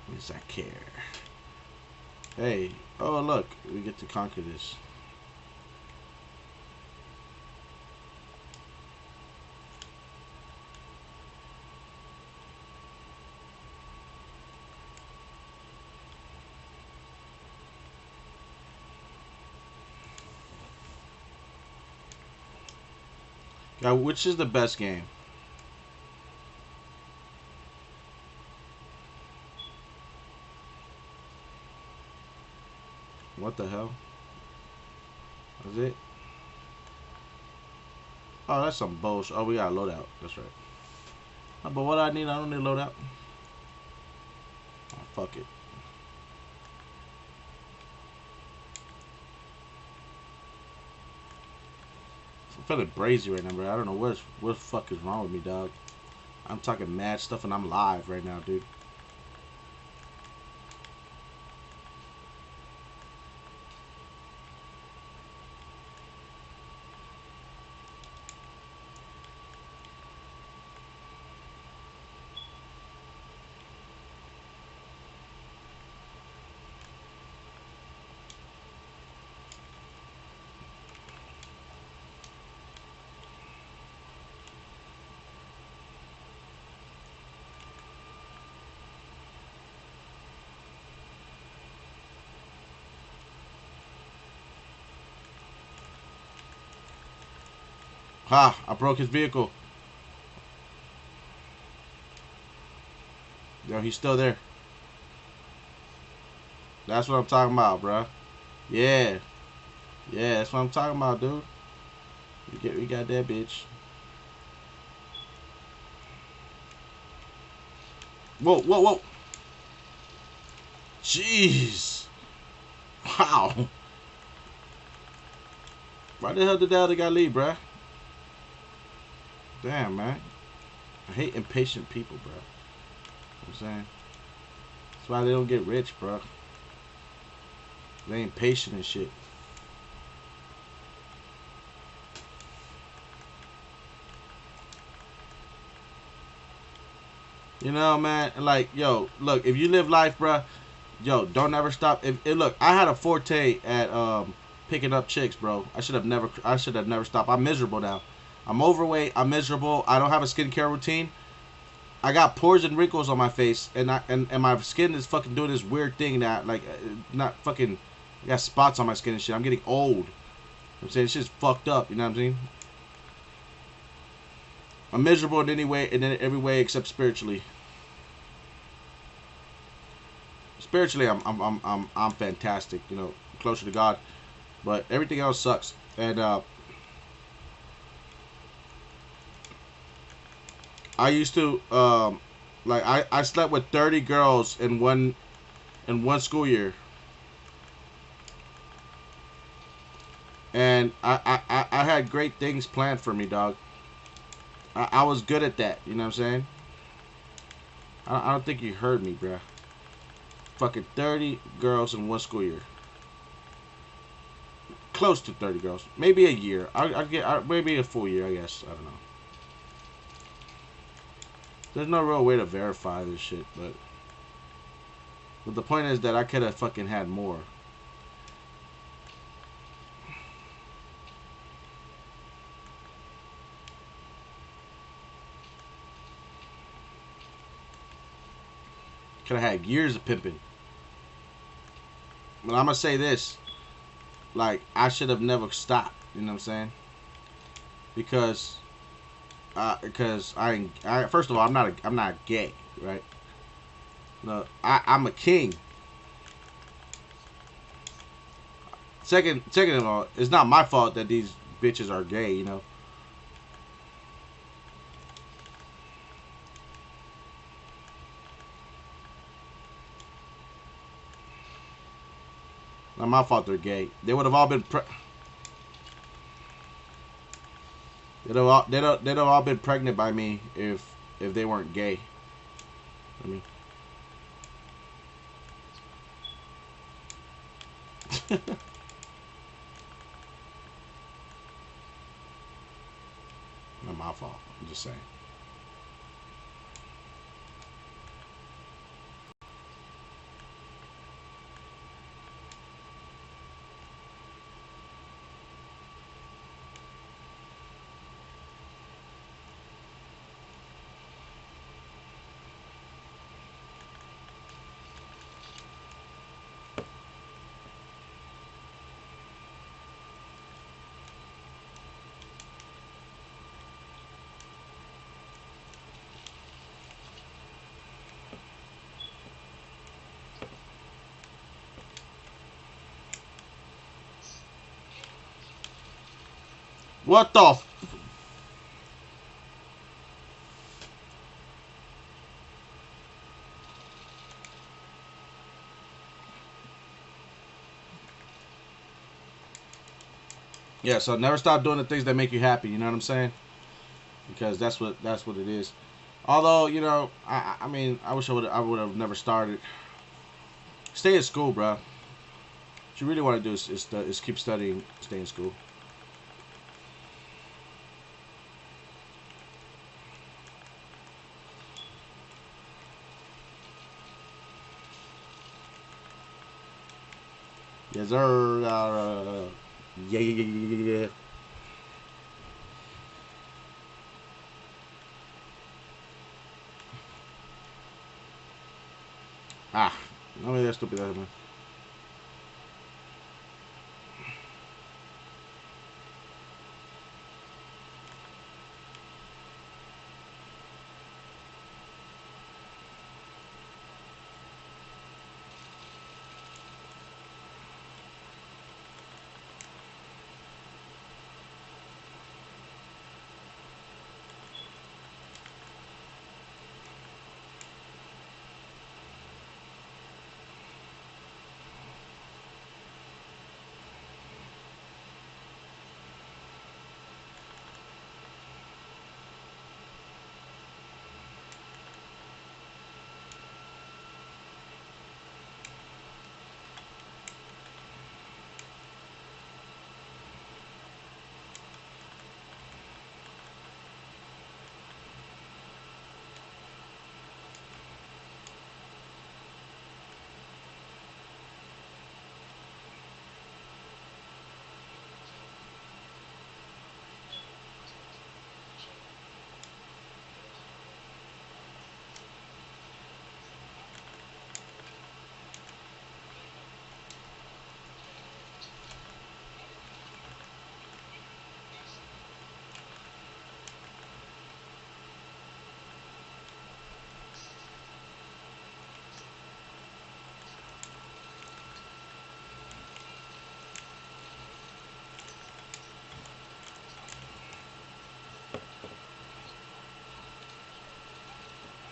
At least I care. Hey, oh look, we get to conquer this. Now, which is the best game? What the hell? Is it? Oh, that's some bullshit. Oh, we got a loadout. That's right. Oh, but what I need, I don't need a loadout. Oh, fuck it. I'm feeling brazy right now, bro. I don't know what the fuck is wrong with me, dog. I'm talking mad stuff and I'm live right now, dude. Ha! I broke his vehicle. Yo, he's still there. That's what I'm talking about, bro. Yeah. Yeah, that's what I'm talking about, dude. We got that bitch. Whoa, whoa, whoa. Jeez. Wow. Why the hell did that other guy leave, bruh? Damn, man. I hate impatient people, bro. You know what I'm saying? That's why they don't get rich, bro. They ain't patient and shit. You know, man, like, yo, look, if you live life, bro, yo, don't ever stop. Look, I had a forte at picking up chicks, bro. I should have never stopped. I'm miserable now. I'm overweight. I'm miserable. I don't have a skincare routine. I got pores and wrinkles on my face, and my skin is fucking doing this weird thing that, like, not fucking, I got spots on my skin and shit. I'm getting old. You know what I'm saying? It's just fucked up. You know what I'm saying? I'm miserable in every way except spiritually. Spiritually, I'm fantastic. You know, closer to God, but everything else sucks. And I used to like I slept with 30 girls in one school year, and I had great things planned for me, dog. I was good at that. You know what I'm saying? I don't think you heard me, bruh. Fucking 30 girls in one school year. Close to 30 girls. Maybe a year. Maybe a full year, I guess. I don't know. There's no real way to verify this shit, but the point is that I could have fucking had more. Could have had years of pimping. But I'm gonna say this, like, I should have never stopped. You know what I'm saying? Because I first of all, I'm not gay, right? No, I'm a king. Second of all, it's not my fault that these bitches are gay. You know. Not my fault they're gay. They would have all been they'd have all been pregnant by me if they weren't gay. I mean, not my fault. I'm just saying. What the? Yeah. So never stop doing the things that make you happy. You know what I'm saying? Because that's what it is. Although, you know, I mean, I wish I would have never started. Stay in school, bro. What you really want to do is keep studying, stay in school. Yes, sir. Yeah, yeah, yeah, yeah, yeah, yeah. Ah, no me digas estúpidas, man.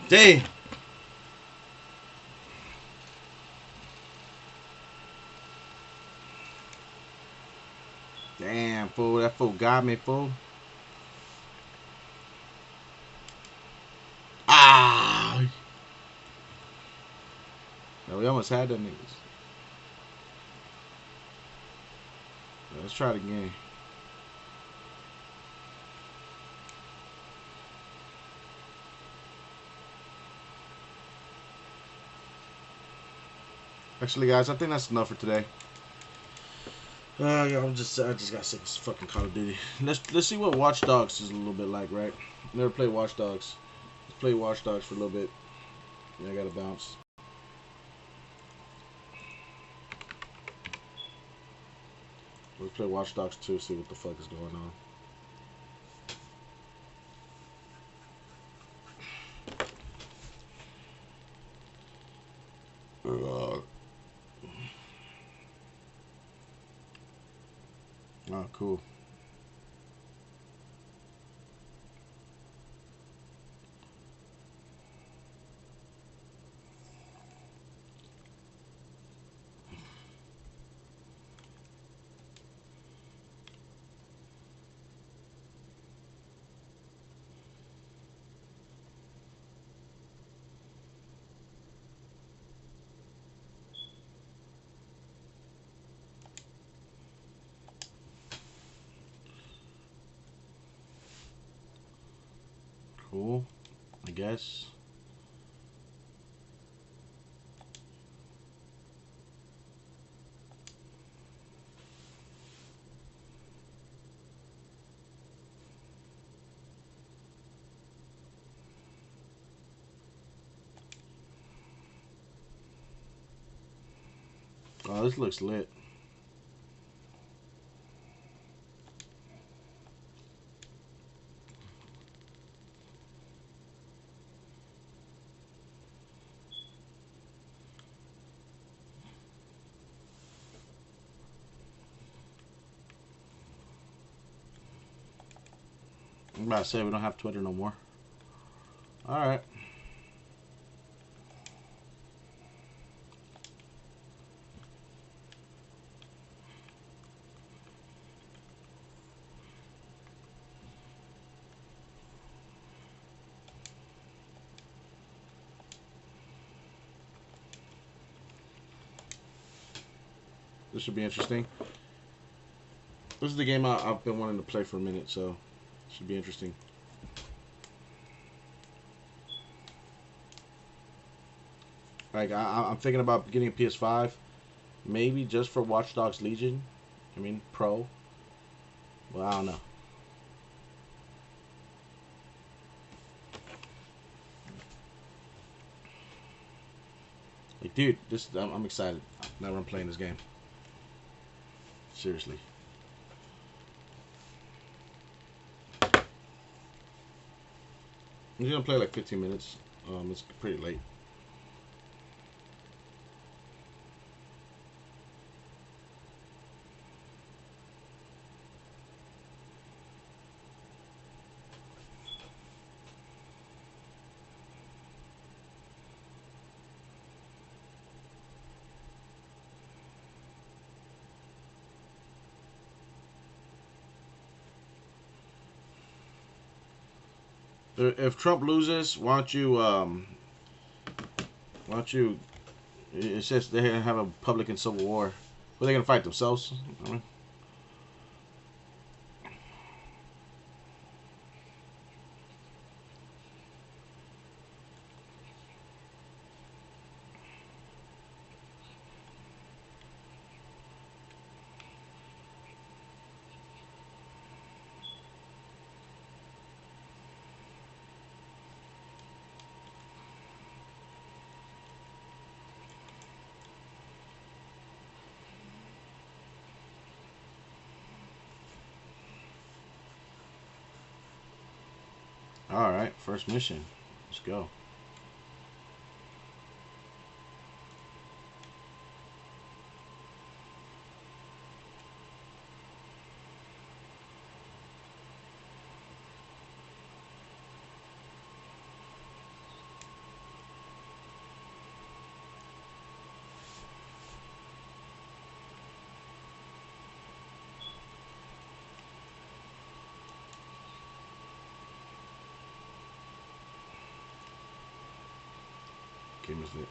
Damn. Damn, fool. That fool got me, fool. Ah. No, we almost had them niggas. Let's try it again. Actually, guys, I think that's enough for today. Yeah, I just got sick of fucking Call of Duty. Let's see what Watch Dogs is a little bit like, right? Never played Watch Dogs. Let's play Watch Dogs for a little bit. Yeah, I gotta bounce. Let's play Watch Dogs 2, see what the fuck is going on. Oh, cool. Cool, I guess. Oh, this looks lit. I'm about to say we don't have Twitter no more. Alright. This should be interesting. This is the game I've been wanting to play for a minute, so it should be interesting. Like, I'm thinking about getting a PS5, maybe just for Watch Dogs Legion. I mean, Pro. Well, I don't know. Like, dude, I'm excited. Now I'm playing this game. Seriously. I'm gonna play like 15 minutes. It's pretty late. If Trump loses, why don't you it says they have a Republican civil war. Who are they gonna fight themselves? I mean, all right, first mission. Let's go. game is it?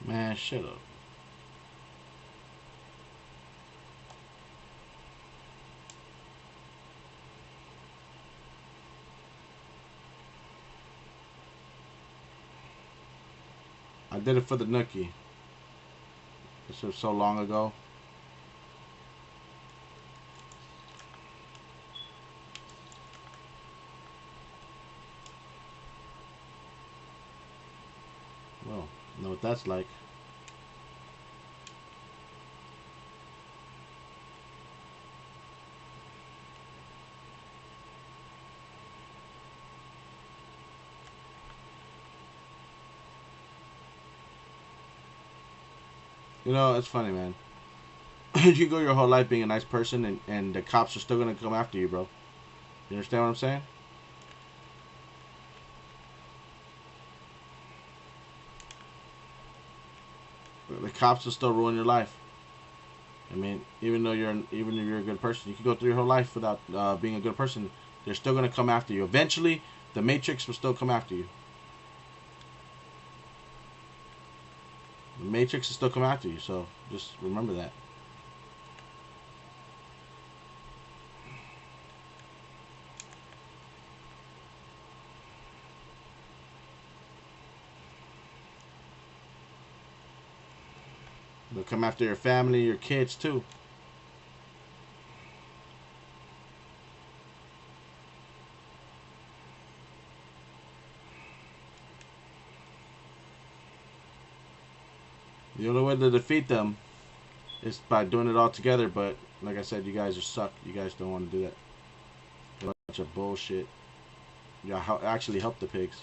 Man, shut up. I did it for the nookie. This was so long ago. Well, know what that's like. You know, it's funny, man. You go your whole life being a nice person, and the cops are still gonna come after you, bro. You understand what I'm saying? The cops will still ruin your life. I mean, even if you're a good person, you can go through your whole life without being a good person. They're still gonna come after you. Eventually, the Matrix will still come after you. The Matrix will still come after you. So just remember that. They'll come after your family, your kids too. The only way to defeat them is by doing it all together. But like I said, you guys are suck. You guys don't want to do that. A bunch of bullshit. Yeah, actually help the pigs.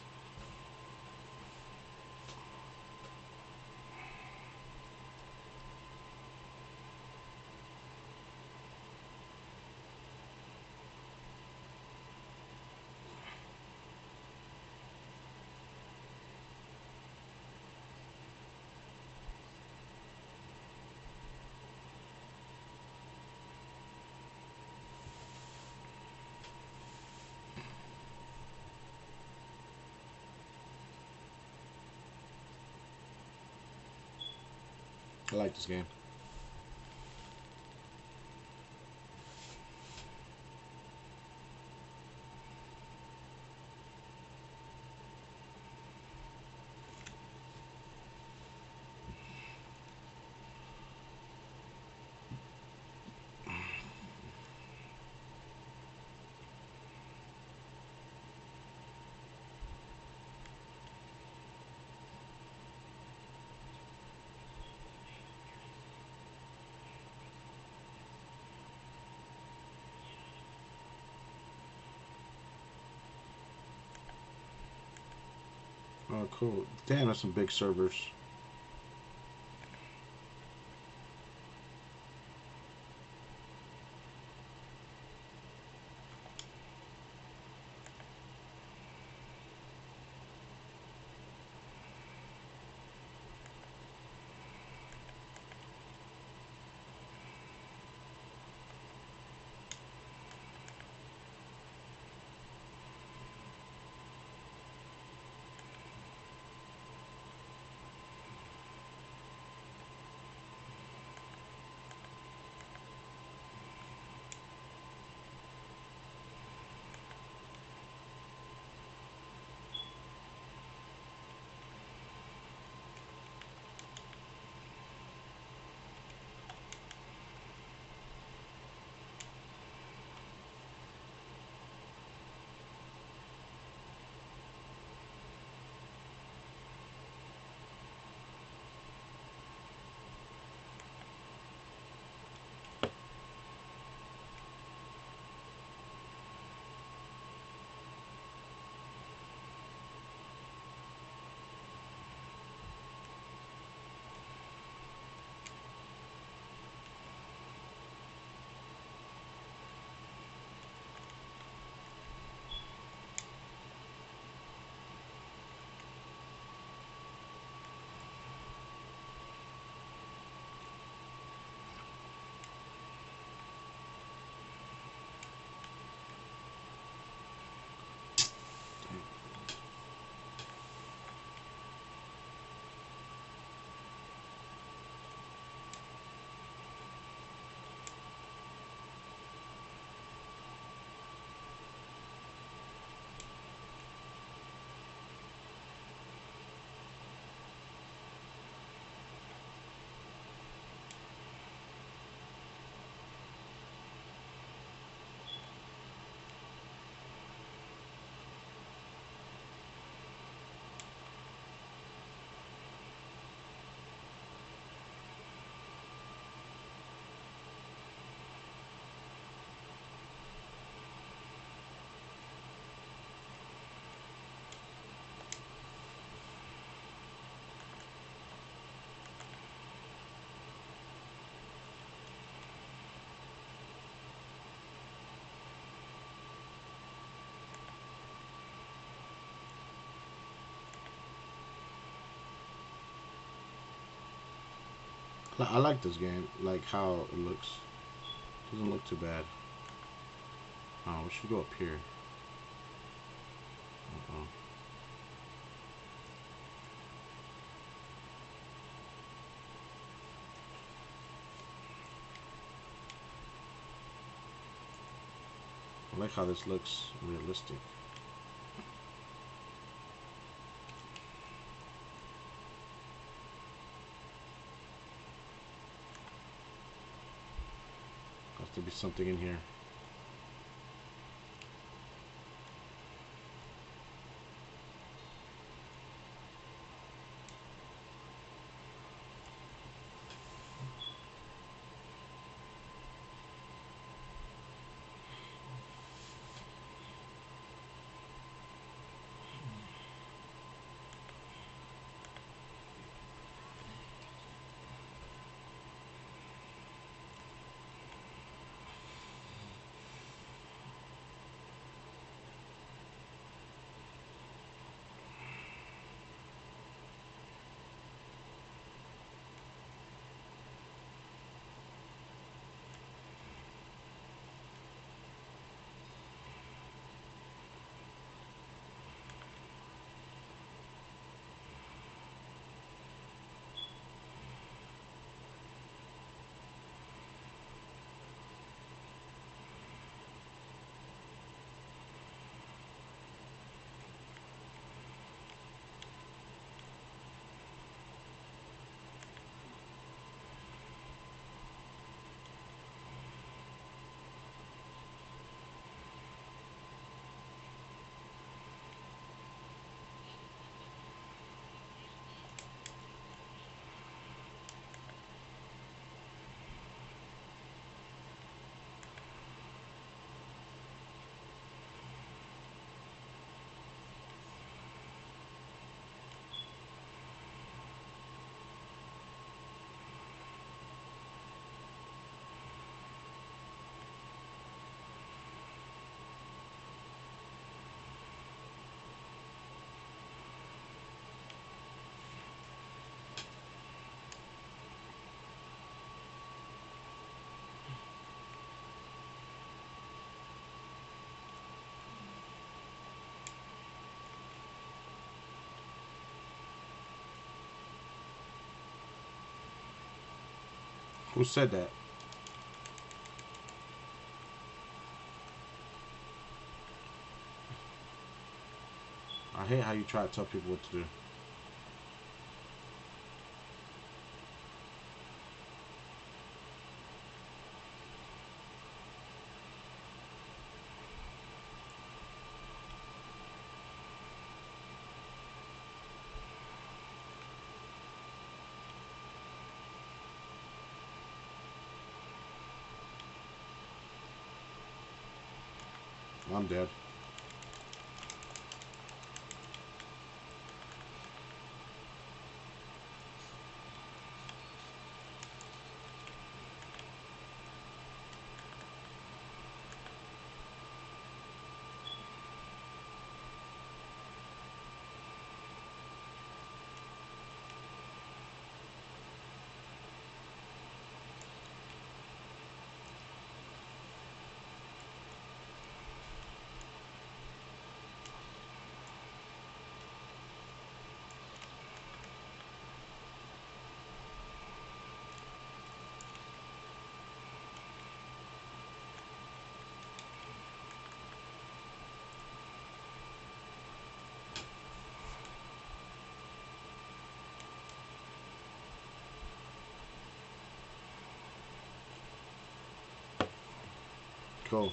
I like this game. Oh, cool. Damn, that's some big servers. I like this game. Like how it looks. Doesn't look too bad. Oh, we should go up here. Uh-oh. I like how this looks realistic. Has to be something in here. Who said that? I hate how you try to tell people what to do. I'm dead. Cool.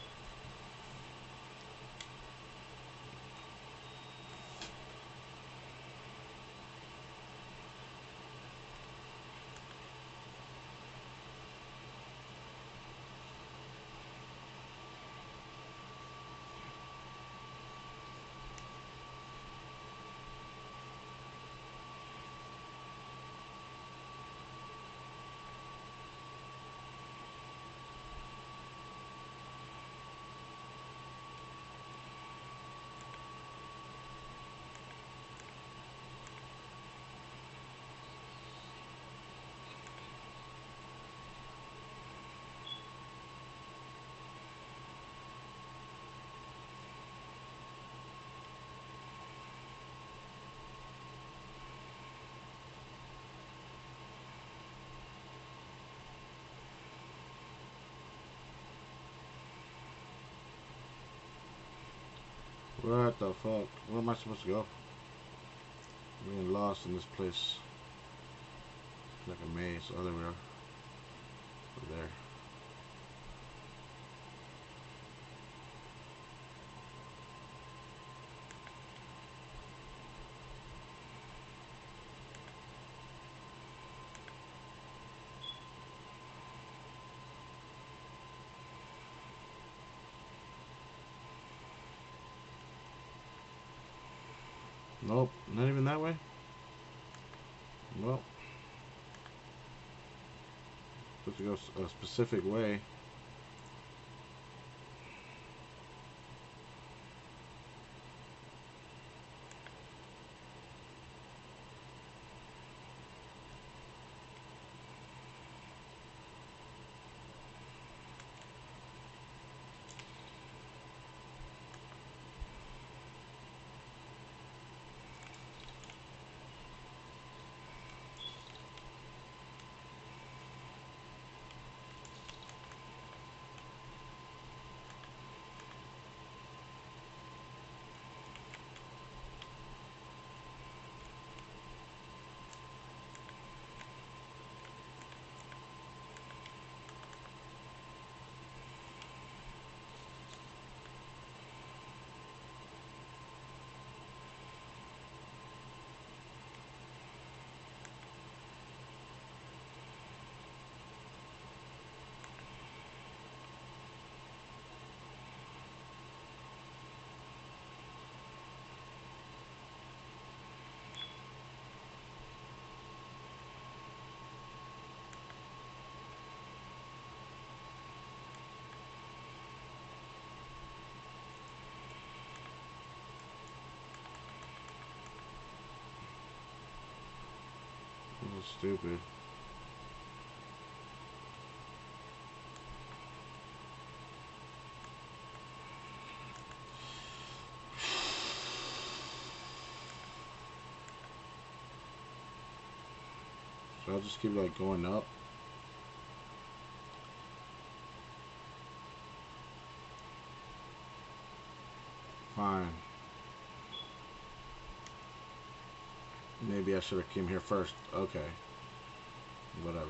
What the fuck? Where am I supposed to go? I'm getting lost in this place. Like a maze. Oh, there we are. Over there. Nope, not even that way. Well, supposed to go a specific way. This is stupid. So I'll just keep like going up. Fine. Maybe I should have came here first. Okay. Whatever.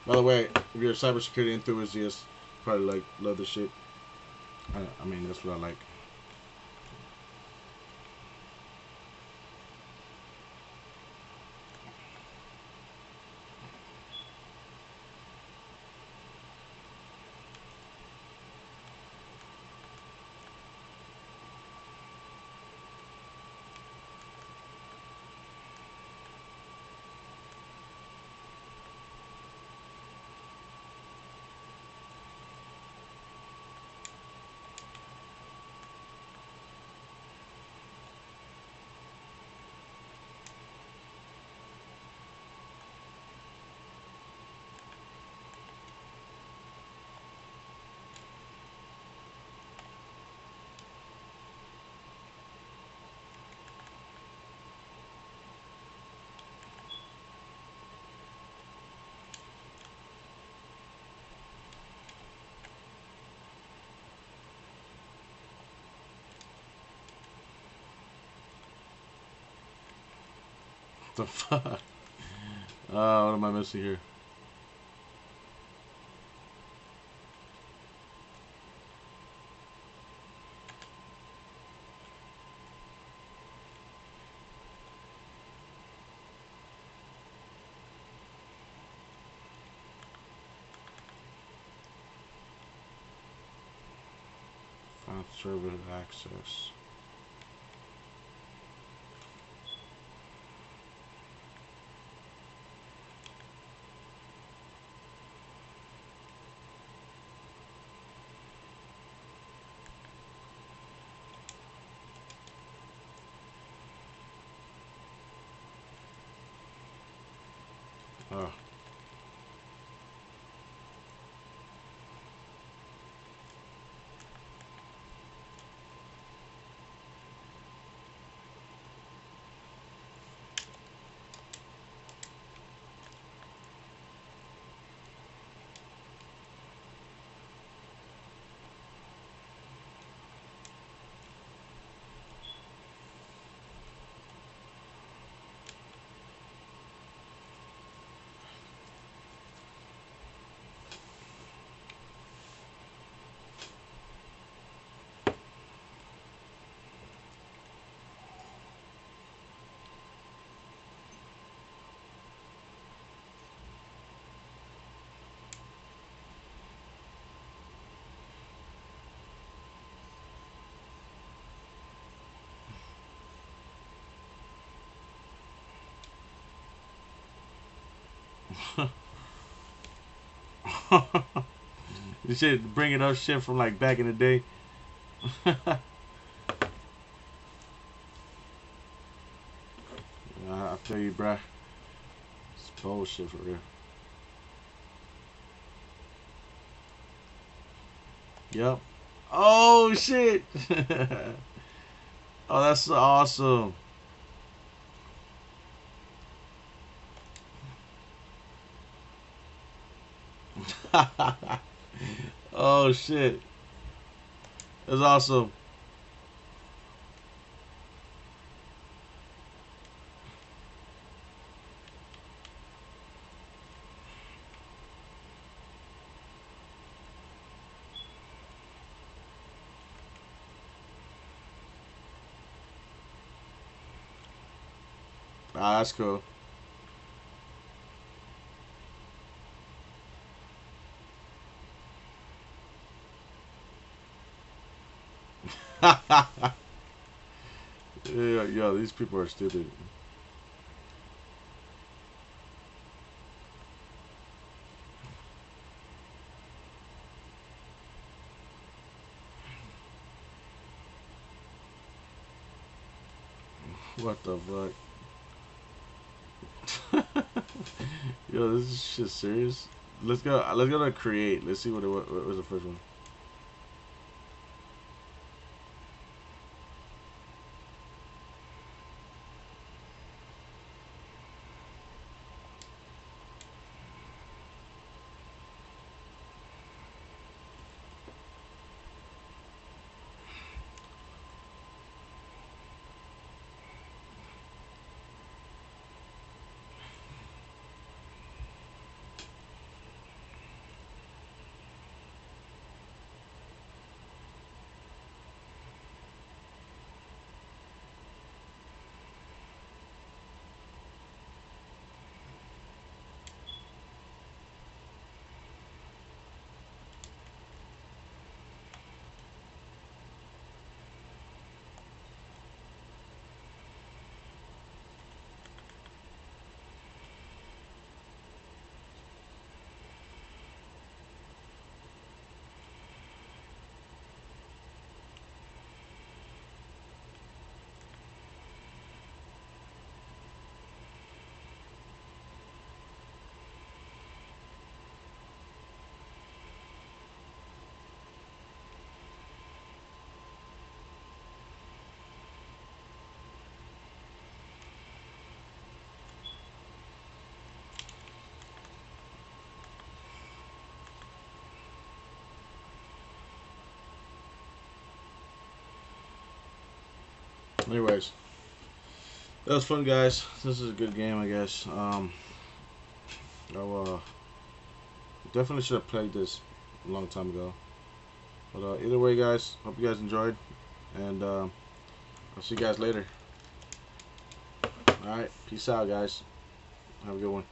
By the way, if you're a cybersecurity enthusiast, probably like love this shit. I mean, that's what I like. The fuck? What am I missing here? Found server access. Oh. This shit bringing up shit from like back in the day. I feel you, bruh. It's bullshit for real. Yep. Oh shit. Oh, that's awesome. Oh shit. That's awesome. Ah, that's cool. Yeah, yeah, these people are stupid. What the fuck? Yo, this is shit serious. Let's go. Let's go to create. Let's see what was the first one. Anyways, that was fun, guys. This is a good game, I guess. I definitely should have played this a long time ago. But either way, guys, hope you guys enjoyed, and I'll see you guys later. All right, peace out, guys. Have a good one.